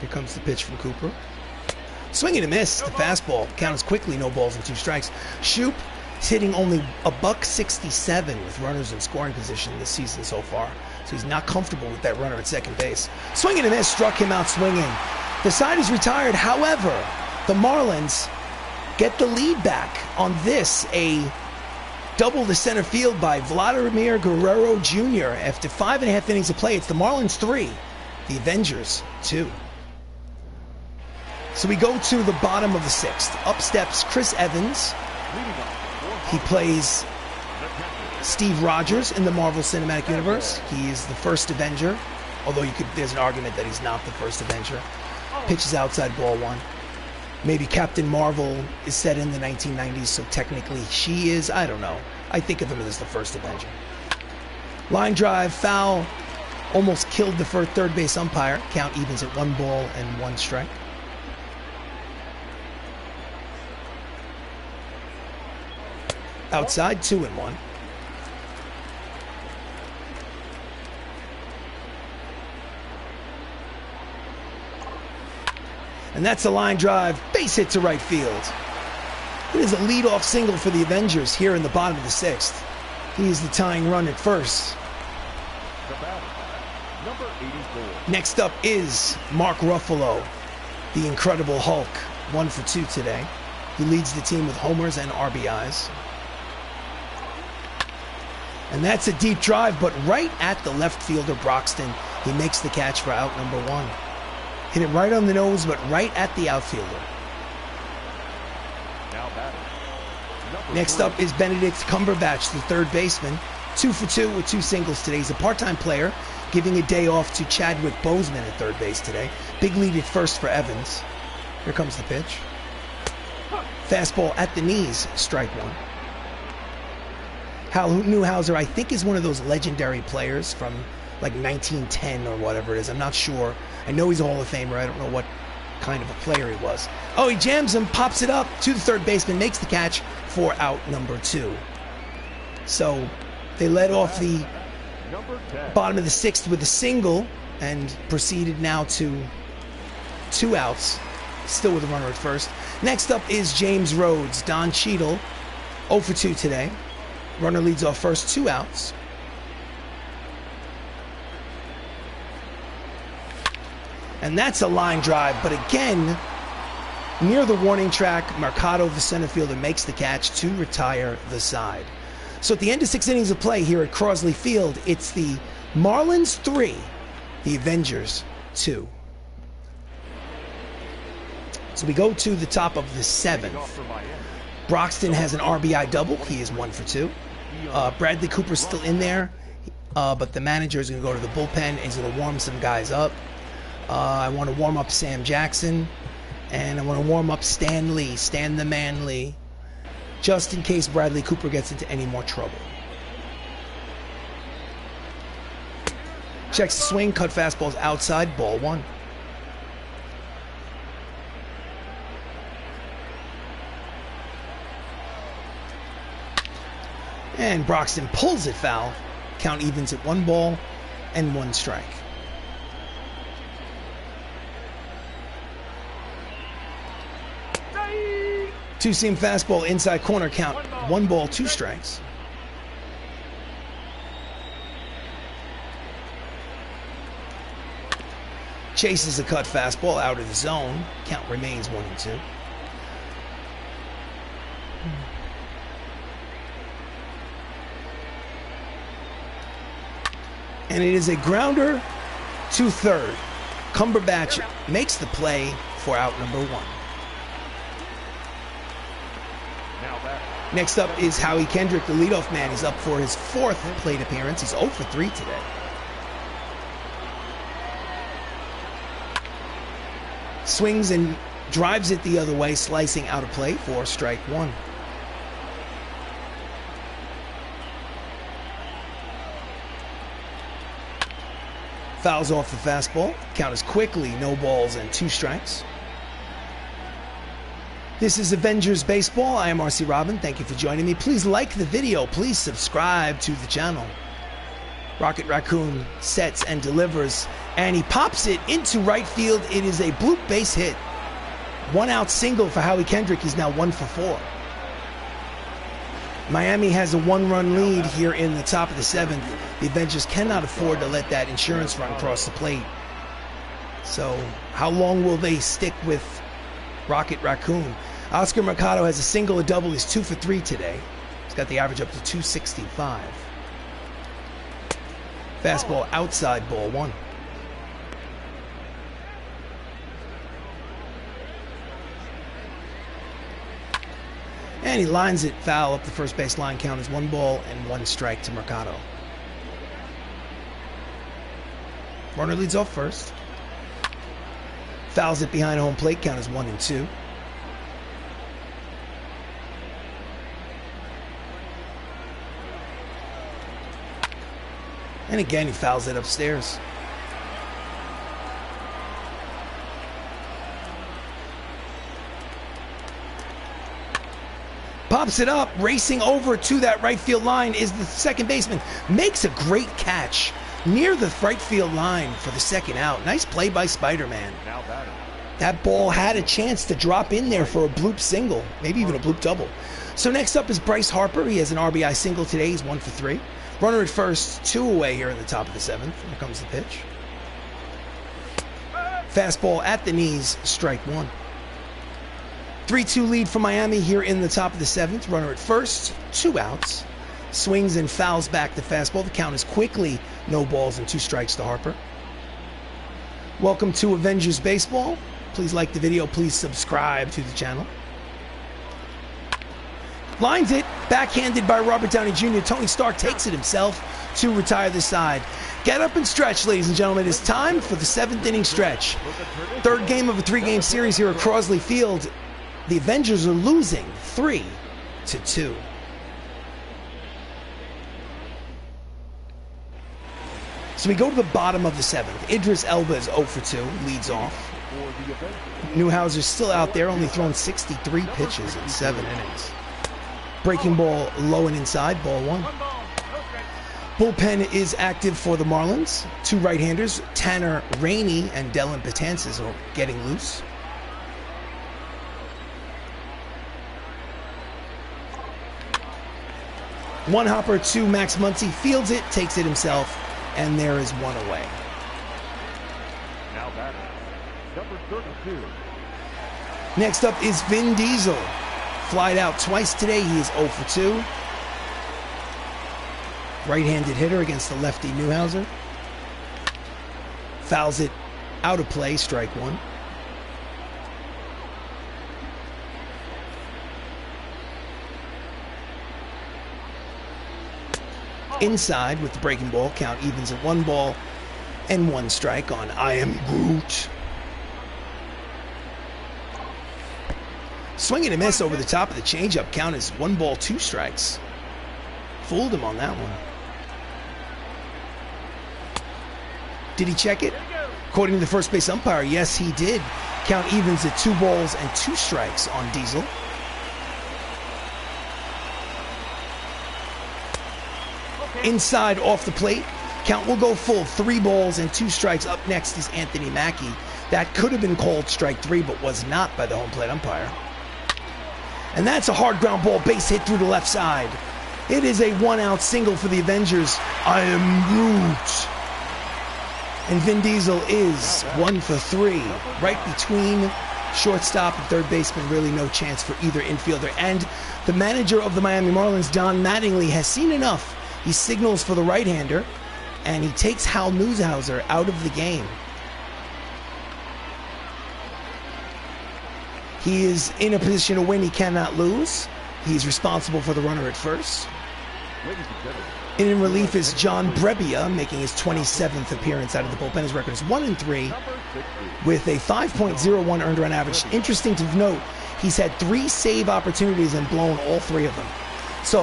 Here comes the pitch from Cooper. Swing and a miss. The fastball. Count is quickly no balls and 2 strikes. Shoop is hitting only $167 with runners in scoring position this season so far. So he's not comfortable with that runner at 2nd base. Swing and a miss. Struck him out swinging. The side is retired. However, the Marlins get the lead back on this. A double to center field by Vladimir Guerrero Jr. After 5.5 innings of play, it's the Marlins 3, the Avengers 2. So we go to the bottom of the 6th. Up steps Chris Evans. He plays Steve Rogers in the Marvel Cinematic Universe. He is the first Avenger, although there's an argument that he's not the first Avenger. Pitches outside, ball 1. Maybe Captain Marvel is set in the 1990s, so technically she is. I don't know. I think of him as the first Avenger. Line drive, foul. Almost killed the 3rd base umpire. Count evens at 1 ball and 1 strike. Outside, 2-1. And that's a line drive, base hit to right field. It is a leadoff single for the Avengers here in the bottom of the 6th. He is the tying run at first. Number 84. Next up is Mark Ruffalo, the Incredible Hulk, 1 for 2 today. He leads the team with homers and RBIs. And that's a deep drive, but right at the left fielder, Broxton. He makes the catch for out number 1. Hit it right on the nose, but right at the outfielder. Next up is Benedict Cumberbatch, the 3rd baseman. 2 for 2 with 2 singles today. He's a part-time player, giving a day off to Chadwick Boseman at third base today. Big lead at first for Evans. Here comes the pitch. Fastball at the knees, strike one. Hal Newhouser, I think, is one of those legendary players from like 1910 or whatever it is. I'm not sure. I know he's a Hall of Famer. I don't know what kind of a player he was. Oh, he jams him, pops it up to the third baseman, makes the catch for out number 2. So they led off the bottom of the 6th with a single and proceeded now to 2 outs, still with a runner at first. Next up is James Rhodes. Don Cheadle, 0 for 2 today. Runner leads off first, 2 outs. And that's a line drive, but again, near the warning track, Mercado, the center fielder, makes the catch to retire the side. So at the end of 6 innings of play here at Crosley Field, it's the Marlins 3, the Avengers 2. So we go to the top of the 7th. Broxton has an RBI double. He is 1 for 2. Bradley Cooper's still in there, but the manager is going to go to the bullpen and he's going to warm some guys up. I want to warm up Sam Jackson, and I want to warm up Stan Lee, Stan the Man Lee, just in case Bradley Cooper gets into any more trouble. Checks the swing, cut fastballs outside, ball 1. And Broxton pulls it foul. Count evens at 1 ball and 1 strike. Two-seam fastball inside corner, count 1 ball, 2 strikes. Chases a cut fastball out of the zone. Count remains 1 and 2. And it is a grounder to third. Cumberbatch makes the play for out number 1. Next up is Howie Kendrick, the leadoff man. He's up for his 4th plate appearance. He's 0 for 3 today. Swings and drives it the other way, slicing out of play for strike 1. Fouls off the fastball. Count is quickly no balls and 2 strikes. This is Avengers Baseball. I am RC Robbin. Thank you for joining me. Please like the video. Please subscribe to the channel. Rocket Raccoon sets and delivers, and he pops it into right field. It is a bloop base hit. 1 out single for Howie Kendrick. He's now 1 for 4. Miami has a 1-run lead here in the top of the 7th. The Avengers cannot afford to let that insurance run cross the plate. So how long will they stick with Rocket Raccoon? Oscar Mercado has a single, a double. He's 2 for 3 today. He's got the average up to 265. Fastball outside, ball 1. And he lines it foul up the first base line. Count is 1 ball and 1 strike to Mercado. Runner leads off first. Fouls it behind home plate. Count is 1 and 2. And again, he fouls it upstairs. Pops it up, racing over to that right field line is the second baseman. Makes a great catch near the right field line for the 2nd out. Nice play by Spider-Man. That ball had a chance to drop in there for a bloop single, maybe even a bloop double. So next up is Bryce Harper. He has an RBI single today. He's 1 for 3. Runner at first, 2 away here in the top of the 7th. Here comes the pitch. Fastball at the knees, strike 1. 3-2 lead for Miami here in the top of the 7th. Runner at first, 2 outs. Swings and fouls back the fastball. The count is quickly no balls and 2 strikes to Harper. Welcome to Avengers Baseball. Please like the video. Please subscribe to the channel. Lines it, backhanded by Robert Downey Jr. Tony Stark takes it himself to retire the side. Get up and stretch, ladies and gentlemen. It's time for the 7th inning stretch. Third game of a 3-game series here at Crosley Field. The Avengers are losing 3-2. So we go to the bottom of the 7th. Idris Elba is 0 for 2, leads off. Newhouser's still out there, only thrown 63 pitches in 7 innings. Breaking ball low and inside, ball 1. Bullpen is active for the Marlins. 2 right-handers, Tanner Rainey and Dylan Betances are getting loose. One hopper to Max Muncy, fields it, takes it himself, and there is 1 away. Now batting, number 32. Next up is Vin Diesel. Flied out twice today. He is 0 for 2. Right-handed hitter against the lefty Newhouser. Fouls it out of play, strike 1. Inside with the breaking ball, count evens at 1 ball and 1 strike on I Am Groot. Swing and a miss over the top of the changeup. Count is 1 ball, 2 strikes. Fooled him on that one. Did he check it? According to the first base umpire, yes, he did. Count evens at 2 balls and 2 strikes on Diesel. Inside off the plate. Count will go full. 3 balls and 2 strikes. Up next is Anthony Mackie. That could have been called strike 3, but was not by the home plate umpire. And that's a hard ground ball, base hit through the left side. It is a 1-out single for the Avengers. I Am Groot. And Vin Diesel is 1 for 3. Right between shortstop and third baseman, really no chance for either infielder. And the manager of the Miami Marlins, Don Mattingly, has seen enough. He signals for the right-hander, and he takes Hal Newhouser out of the game. He is in a position to win. He cannot lose. He's responsible for the runner at first. In relief is John Brebbia, making his 27th appearance out of the bullpen. His record is 1-3 with a 5.01 earned run average. Interesting to note, he's had 3 save opportunities and blown all 3 of them. So,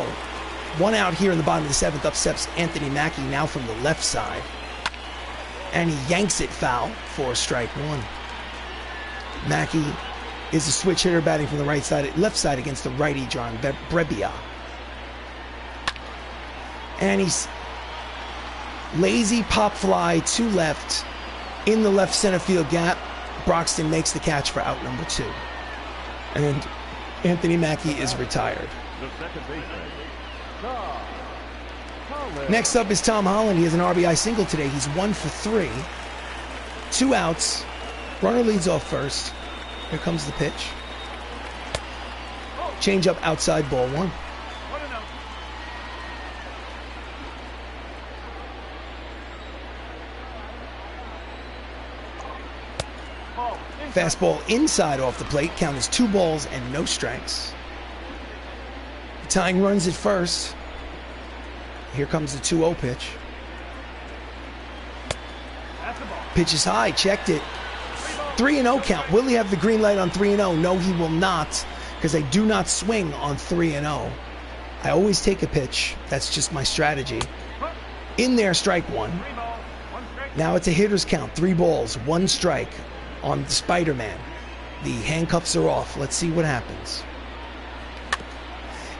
1 out here in the bottom of the 7th. Up steps Anthony Mackie now from the left side. And he yanks it foul for strike 1. Mackie is a switch hitter batting from the left side against the righty John Brebbia. And he's lazy pop fly to left in the left center field gap. Broxton makes the catch for out number 2. And Anthony Mackie is retired. Next up is Tom Holland. He has an RBI single today. He's 1 for 3. 2 outs. Runner leads off first. Here comes the pitch. Change up outside, ball 1. Fastball inside off the plate. Count is 2 balls and no strikes. Tying runs at first. Here comes the 2-0 pitch. Pitch is high. Checked it. 3-0 count. Will he have the green light on 3-0? No, he will not, because I do not swing on 3-0. I always take a pitch. That's just my strategy. In there, strike 1. Now it's a hitter's count. 3 balls, 1 strike on the Spider-Man. The handcuffs are off. Let's see what happens.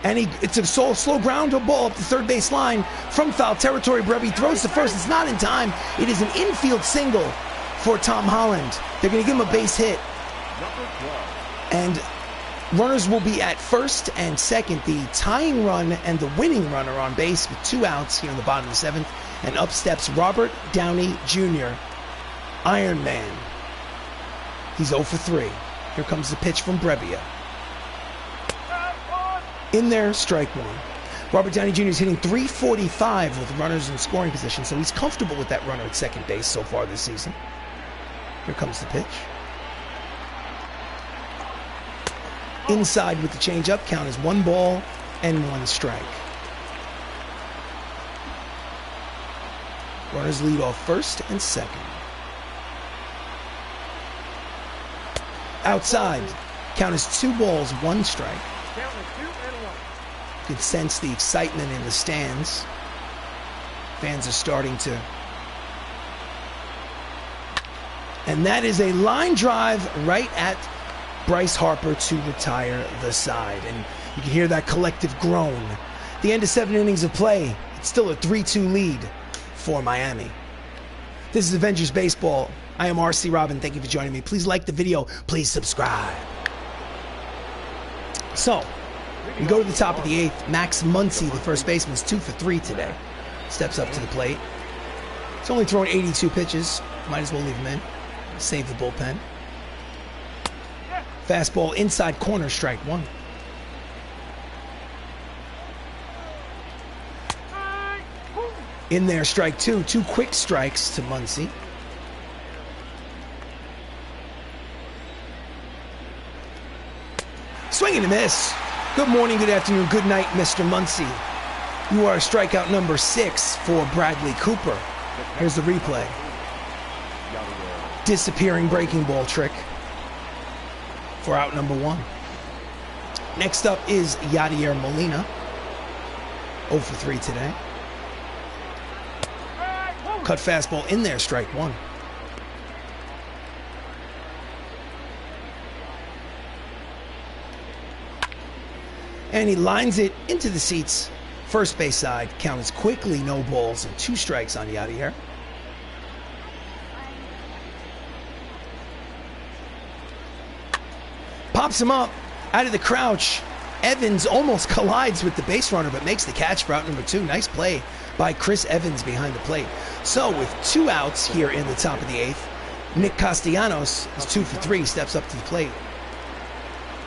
And it's a slow ground ball up the third base line from foul territory. Brebbia throws to first. It's not in time. It is an infield single for Tom Holland. They're going to give him a base hit. And runners will be at first and second. The tying run and the winning run are on base with 2 outs here in the bottom of the 7th. And up steps Robert Downey Jr., Iron Man. He's 0 for 3. Here comes the pitch from Brebbia. In there, strike 1. Robert Downey Jr. is hitting .345 with runners in scoring position, so he's comfortable with that runner at second base so far this season. Here comes the pitch. Inside with the changeup. Count is 1 ball and 1 strike. Runners lead off first and second. Outside. Count is 2 balls, 1 strike. You can sense the excitement in the stands. Fans are starting to. And that is a line drive right at Bryce Harper to retire the side. And you can hear that collective groan. The end of 7 innings of play. It's still a 3-2 lead for Miami. This is Avengers Baseball. I am RC Robbin. Thank you for joining me. Please like the video. Please subscribe. So, we go to the top of the 8th. Max Muncy, the first baseman, is 2 for 3 today. Steps up to the plate. He's only thrown 82 pitches. Might as well leave him in. Save the bullpen. Fastball inside corner, strike 1. In there, strike 2. 2 quick strikes to Muncy. Swing and a miss. Good morning, good afternoon, good night, Mr. Muncy. You are strikeout number 6 for Bradley Cooper. Here's the replay. Disappearing breaking ball trick for out number 1. Next up is Yadier Molina. 0 for 3 today. Cut fastball in there, strike 1. And he lines it into the seats. First base side. Count is quickly no balls and 2 strikes on Yadier. Pops him up out of the crouch. Evans almost collides with the base runner, but makes the catch for out number 2. Nice play by Chris Evans behind the plate. So with 2 outs here in the top of the 8th, Nick Castellanos is 2 for 3, steps up to the plate.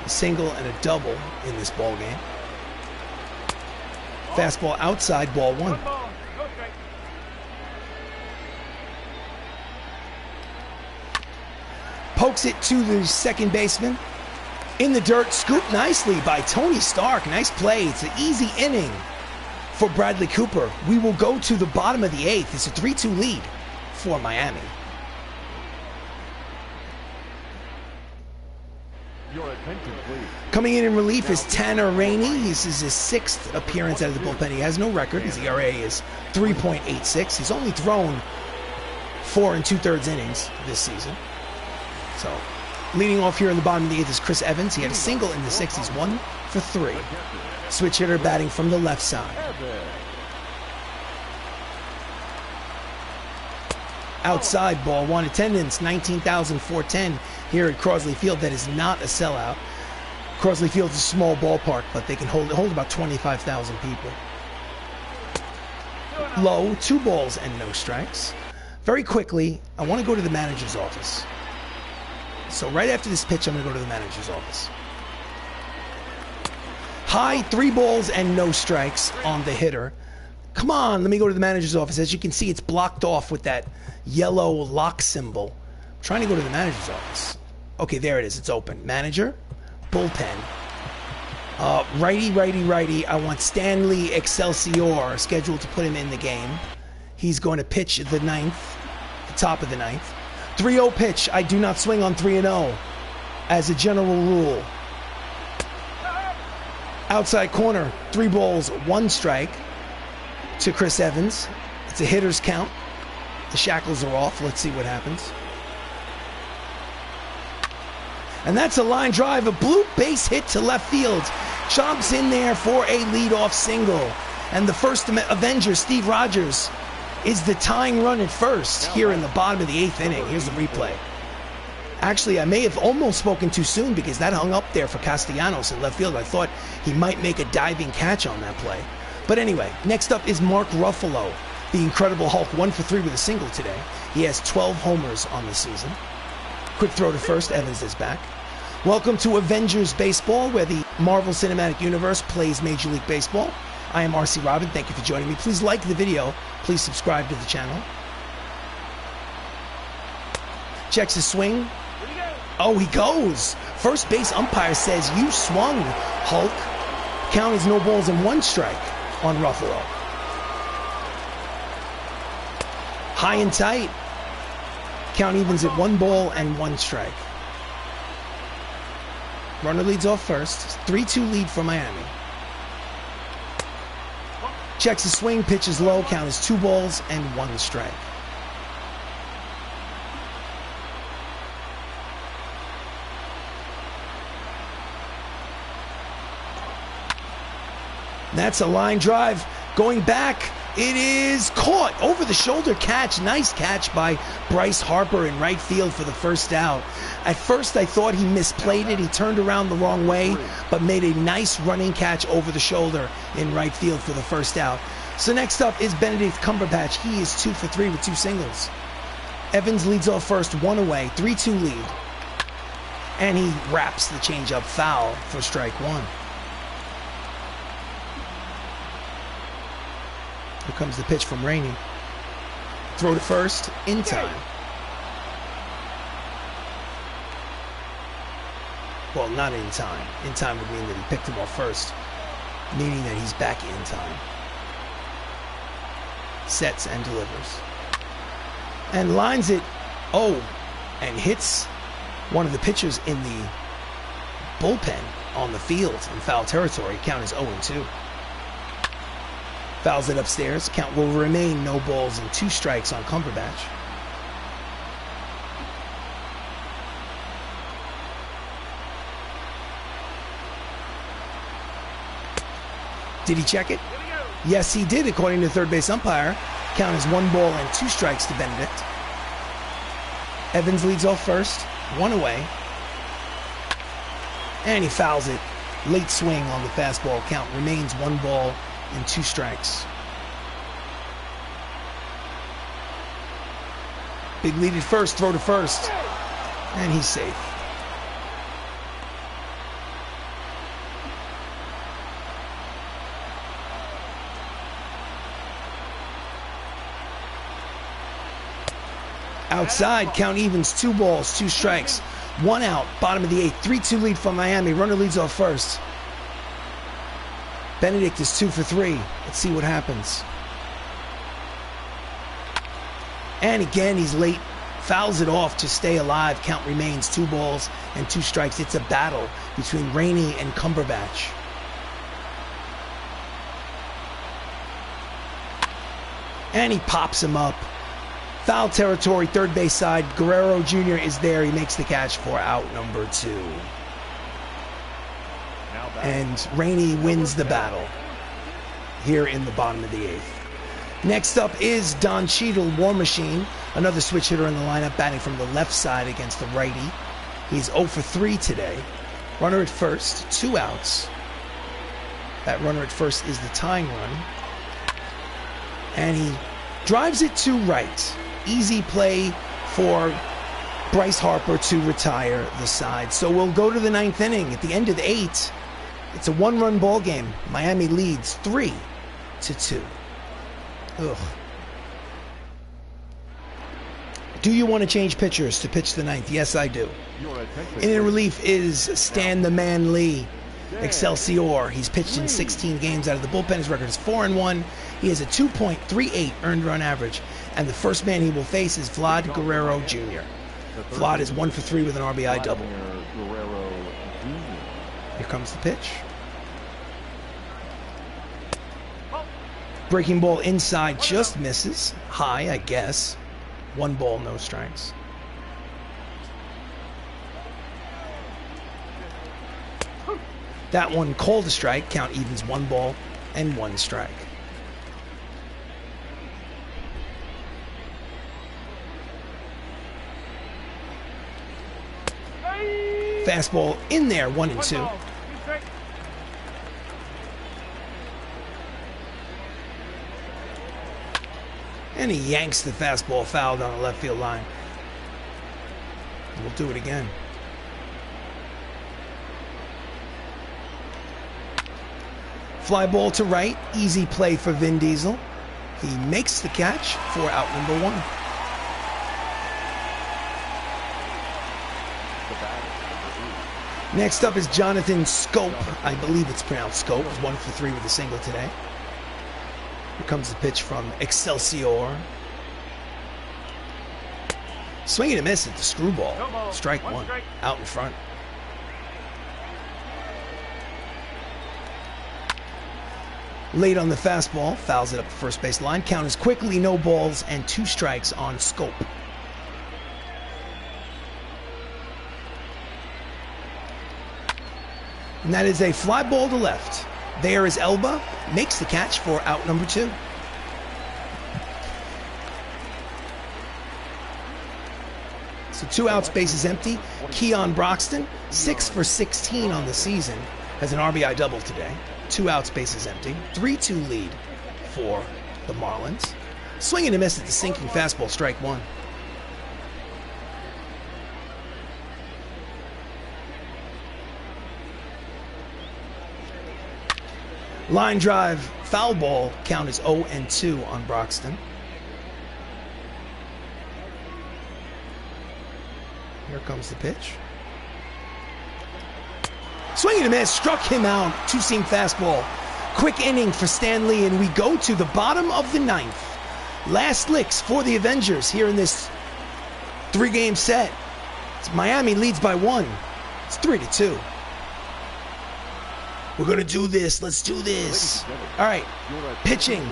A single and a double in this ball game. Fastball outside, ball 1. Pokes it to the second baseman. In the dirt, scooped nicely by Tony Stark. Nice play. It's an easy inning for Bradley Cooper. We will go to the bottom of the 8th. It's a 3-2 lead for Miami. Your attention, please. Coming in relief is Tanner Rainey. This is his 6th appearance out of the bullpen. He has no record. His ERA is 3.86. He's only thrown 4 2/3 innings this season. So, leading off here in the bottom of the 8th is Chris Evans. He had a single in the 6th. He's 1 for 3. Switch hitter batting from the left side. Outside, ball 1. Attendance 19,410 here at Crosley Field. That is not a sellout. Crosley Field is a small ballpark, but they can hold about 25,000 people. Low, 2 balls and no strikes. Very quickly, I want to go to the manager's office. So right after this pitch, I'm going to go to the manager's office. High, 3 balls and no strikes on the hitter. Come on, let me go to the manager's office. As you can see, it's blocked off with that yellow lock symbol. I'm trying to go to the manager's office. Okay, there it is. It's open. Manager, bullpen. Righty, righty, righty. I want Stanley Excelsior scheduled to put him in the game. He's going to pitch the 9th, the top of the 9th. 3-0 pitch. I do not swing on 3-0 as a general rule. Outside corner, 3 balls, 1 strike to Chris Evans. It's a hitter's count. The shackles are off. Let's see what happens. And that's a line drive, a blue base hit to left field. Chomps in there for a leadoff single. And the first Avenger, Steve Rogers, is the tying run at first here in the bottom of the 8th inning. Here's the replay. Actually, I may have almost spoken too soon because that hung up there for Castellanos in left field. I thought he might make a diving catch on that play. But anyway, next up is Mark Ruffalo, the Incredible Hulk, 1 for 3 with a single today. He has 12 homers on the season. Quick throw to first. Evans is back. Welcome to Avengers Baseball, where the Marvel Cinematic Universe plays Major League Baseball. I am RC Robbin. Thank you for joining me. Please like the video. Please subscribe to the channel. Checks his swing. Oh, he goes. First base umpire says, "You swung, Hulk." Count is no balls and 1 strike on Ruffalo. High and tight. Count evens at 1 ball and 1 strike. Runner leads off first. 3-2 lead for Miami. Checks the swing, pitches low. Count is 2 balls and 1 strike. That's a line drive. Going back. It is caught. Over the shoulder catch. Nice catch by Bryce Harper in right field for the first out. At first I thought he misplayed it. He turned around the wrong way, but made a nice running catch over the shoulder in right field for the first out. So next up is Benedict Cumberbatch. He is 2 for 3 with 2 singles. Evans leads off first, 1 away, 3-2 lead. And he wraps the changeup foul for strike 1. Here comes the pitch from Rainey. Throw to first, in time. Well, not in time. In time would mean that he picked him off first, meaning that he's back in time. Sets and delivers. And lines it, and hits one of the pitchers in the bullpen on the field in foul territory. Count is 0-2. Fouls it upstairs. Count will remain no balls and 2 strikes on Cumberbatch. Did he check it? Yes, he did, according to the third base umpire. Count is 1 ball and 2 strikes to Benedict. Evans leads off first, 1 away. And he fouls it. Late swing on the fastball. Count remains 1 ball and 2 strikes. Big lead at first, throw to first. And he's safe. Outside, count evens, 2 balls, 2 strikes. 1 out, bottom of the 8th. 3-2 lead for Miami. Runner leads off first. Benedict is 2 for 3. Let's see what happens. And again, he's late. Fouls it off to stay alive. Count remains 2 balls and 2 strikes. It's a battle between Rainey and Cumberbatch. And he pops him up. Foul territory, third base side. Guerrero Jr. is there. He makes the catch for out number 2. And Rainey wins the battle here in the bottom of the 8th. Next up is Don Cheadle, War Machine, another switch hitter in the lineup, batting from the left side against the righty. He's 0 for 3 today. Runner at first, 2 outs. That runner at first is the tying run. And he drives it to right. Easy play for Bryce Harper to retire the side. So we'll go to the 9th inning. At the end of the 8th, it's a 1-run ball game. Miami leads 3-2. Ugh. Do you want to change pitchers to pitch the 9th? Yes, I do. In relief is Stan the Man Lee. Excelsior. He's pitched in 16 games out of the bullpen. His record is 4-1. He has a 2.38 earned run average. And the first man he will face is Vlad Guerrero Jr. Vlad is 1 for 3 with an RBI double. Here comes the pitch. Breaking ball inside, just misses. High, I guess. 1 ball, no strikes. That one called a strike. Count evens 1 ball and 1 strike. Fastball in there, 1-2. And he yanks the fastball foul down the left field line. We'll do it again. Fly ball to right. Easy play for Vin Diesel. He makes the catch for out number 1. Next up is Jonathan Scope. I believe it's pronounced Scope. 1 for 3 with a single today. Here comes the pitch from Excelsior. Swing and a miss at the screwball. Strike one. Out in front. Late on the fastball. Fouls it up the first base line. Count is quickly no balls and 2 strikes on Scope. And that is a fly ball to left. There is Elba. Makes the catch for out number 2. So 2 outs, bases empty. Keon Broxton, 6 for 16 on the season, has an RBI double today. 2 outs, bases empty. 3-2 lead for the Marlins. Swing and a miss at the sinking fastball, strike one. Line drive, foul ball, count is 0-2 on Broxton. Here comes the pitch. Swing and a miss, struck him out. 2-seam fastball. Quick inning for Stan Lee, and we go to the bottom of the 9th. Last licks for the Avengers here in this 3-game set. Miami leads by 1. It's 3-2. We're going to do this. Let's do this. All right. Pitching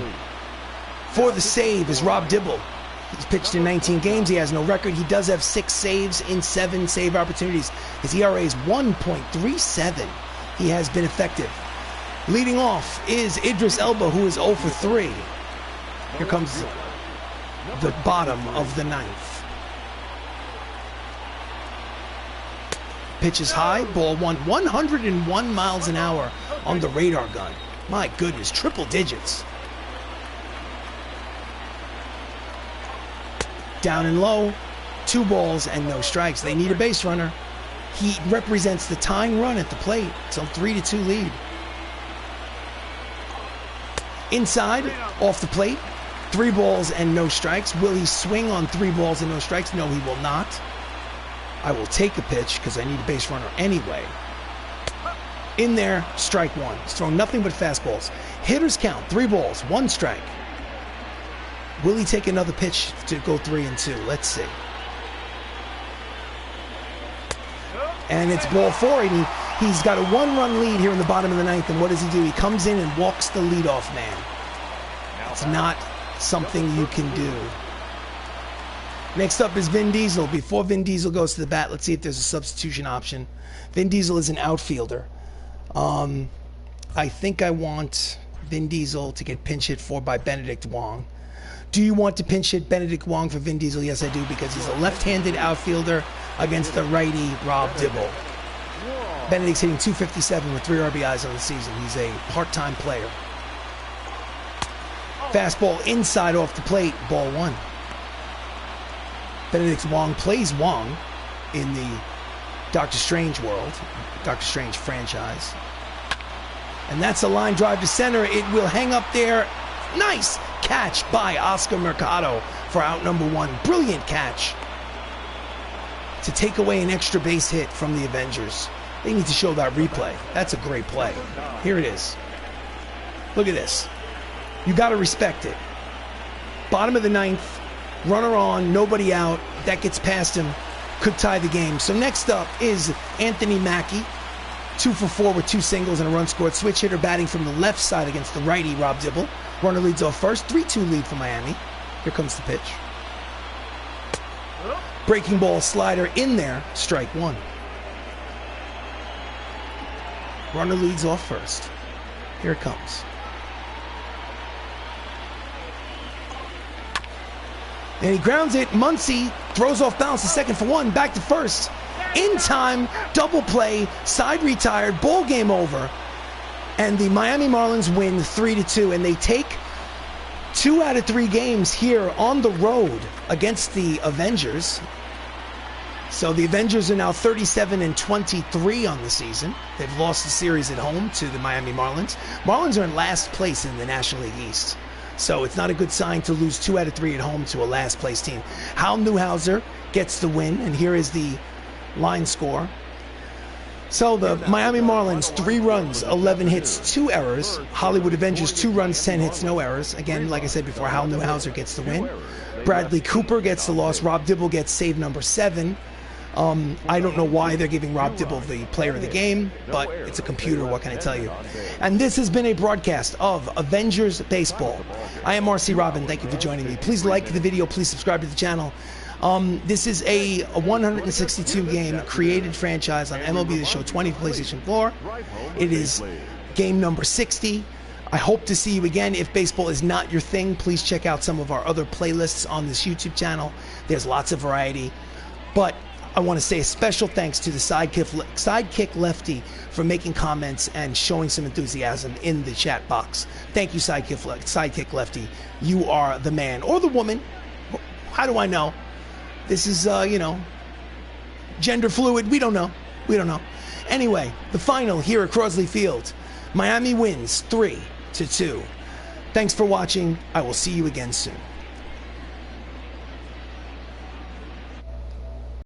for the save is Rob Dibble. He's pitched in 19 games. He has no record. He does have 6 saves in 7 save opportunities. His ERA is 1.37. He has been effective. Leading off is Idris Elba, who is 0 for 3. Here comes the bottom of the 9th. Pitch is high, ball 1, 101 miles an hour on the radar gun. My goodness, triple digits. Down and low, 2 balls and no strikes. They need a base runner. He represents the tying run at the plate. It's a 3-2 lead. Inside, off the plate, 3 balls and no strikes. Will he swing on 3 balls and no strikes? No, he will not. I will take a pitch because I need a base runner anyway. In there, strike 1. He's thrown nothing but fastballs. Hitters count, 3 balls, 1 strike. Will he take another pitch to go 3-2? Let's see. And it's ball 4, and he's got a 1-run lead here in the bottom of the 9th, and what does he do? He comes in and walks the leadoff man. It's not something you can do. Next up is Vin Diesel. Before Vin Diesel goes to the bat, let's see if there's a substitution option. Vin Diesel is an outfielder. I think I want Vin Diesel to get pinch hit for by Benedict Wong. Do you want to pinch hit Benedict Wong for Vin Diesel? Yes, I do, because he's a left-handed outfielder against the righty Rob Dibble. Benedict's hitting .257 with 3 RBIs on the season. He's a part-time player. Fastball inside off the plate, ball 1. Benedict Wong plays Wong in the Doctor Strange world, Doctor Strange franchise. And that's a line drive to center. It will hang up there. Nice catch by Oscar Mercado for out number 1. Brilliant catch to take away an extra base hit from the Avengers. They need to show that replay. That's a great play. Here it is. Look at this. You got to respect it. Bottom of the 9th. Runner on, nobody out. That gets past him. Could tie the game. So next up is Anthony Mackie. 2 for 4 with 2 singles and a run scored. Switch hitter batting from the left side against the righty Rob Dibble. Runner leads off first. 3-2 lead for Miami. Here comes the pitch. Breaking ball slider in there. Strike 1. Runner leads off first. Here it comes. And he grounds it. Muncy throws off balance to second for 1. Back to first. In time. Double play. Side retired. Ball game over. And the Miami Marlins win 3-2. And they take 2 out of 3 games here on the road against the Avengers. So the Avengers are now 37-23 on the season. They've lost the series at home to the Miami Marlins. Marlins are in last place in the National League East. So it's not a good sign to lose 2 out of 3 at home to a last place team. Hal Newhouser gets the win, and here is the line score. So the Miami Marlins, 3 runs, 11 hits, 2 errors. Hollywood Avengers, 2 runs, 10 hits, no errors. Again, like I said before, Hal Newhouser gets the win. Bradley Cooper gets the loss. Rob Dibble gets save number 7. I don't know why they're giving Rob Dibble the player of the game, but it's a computer, what can I tell you? And this has been a broadcast of Avengers Baseball. I am RC Robbin. Thank you for joining me. Please like the video. Please subscribe to the channel. This is a 162 game created franchise on MLB The Show 20 PlayStation 4. It is game number 60. I hope to see you again. If baseball is not your thing, please check out some of our other playlists on this YouTube channel. There's lots of variety. But I want to say a special thanks to the Sidekick Lefty for making comments and showing some enthusiasm in the chat box. Thank you, Sidekick Lefty. You are the man or the woman. How do I know? This is, gender fluid. We don't know. Anyway, the final here at Crosley Field. Miami wins 3-2. Thanks for watching. I will see you again soon.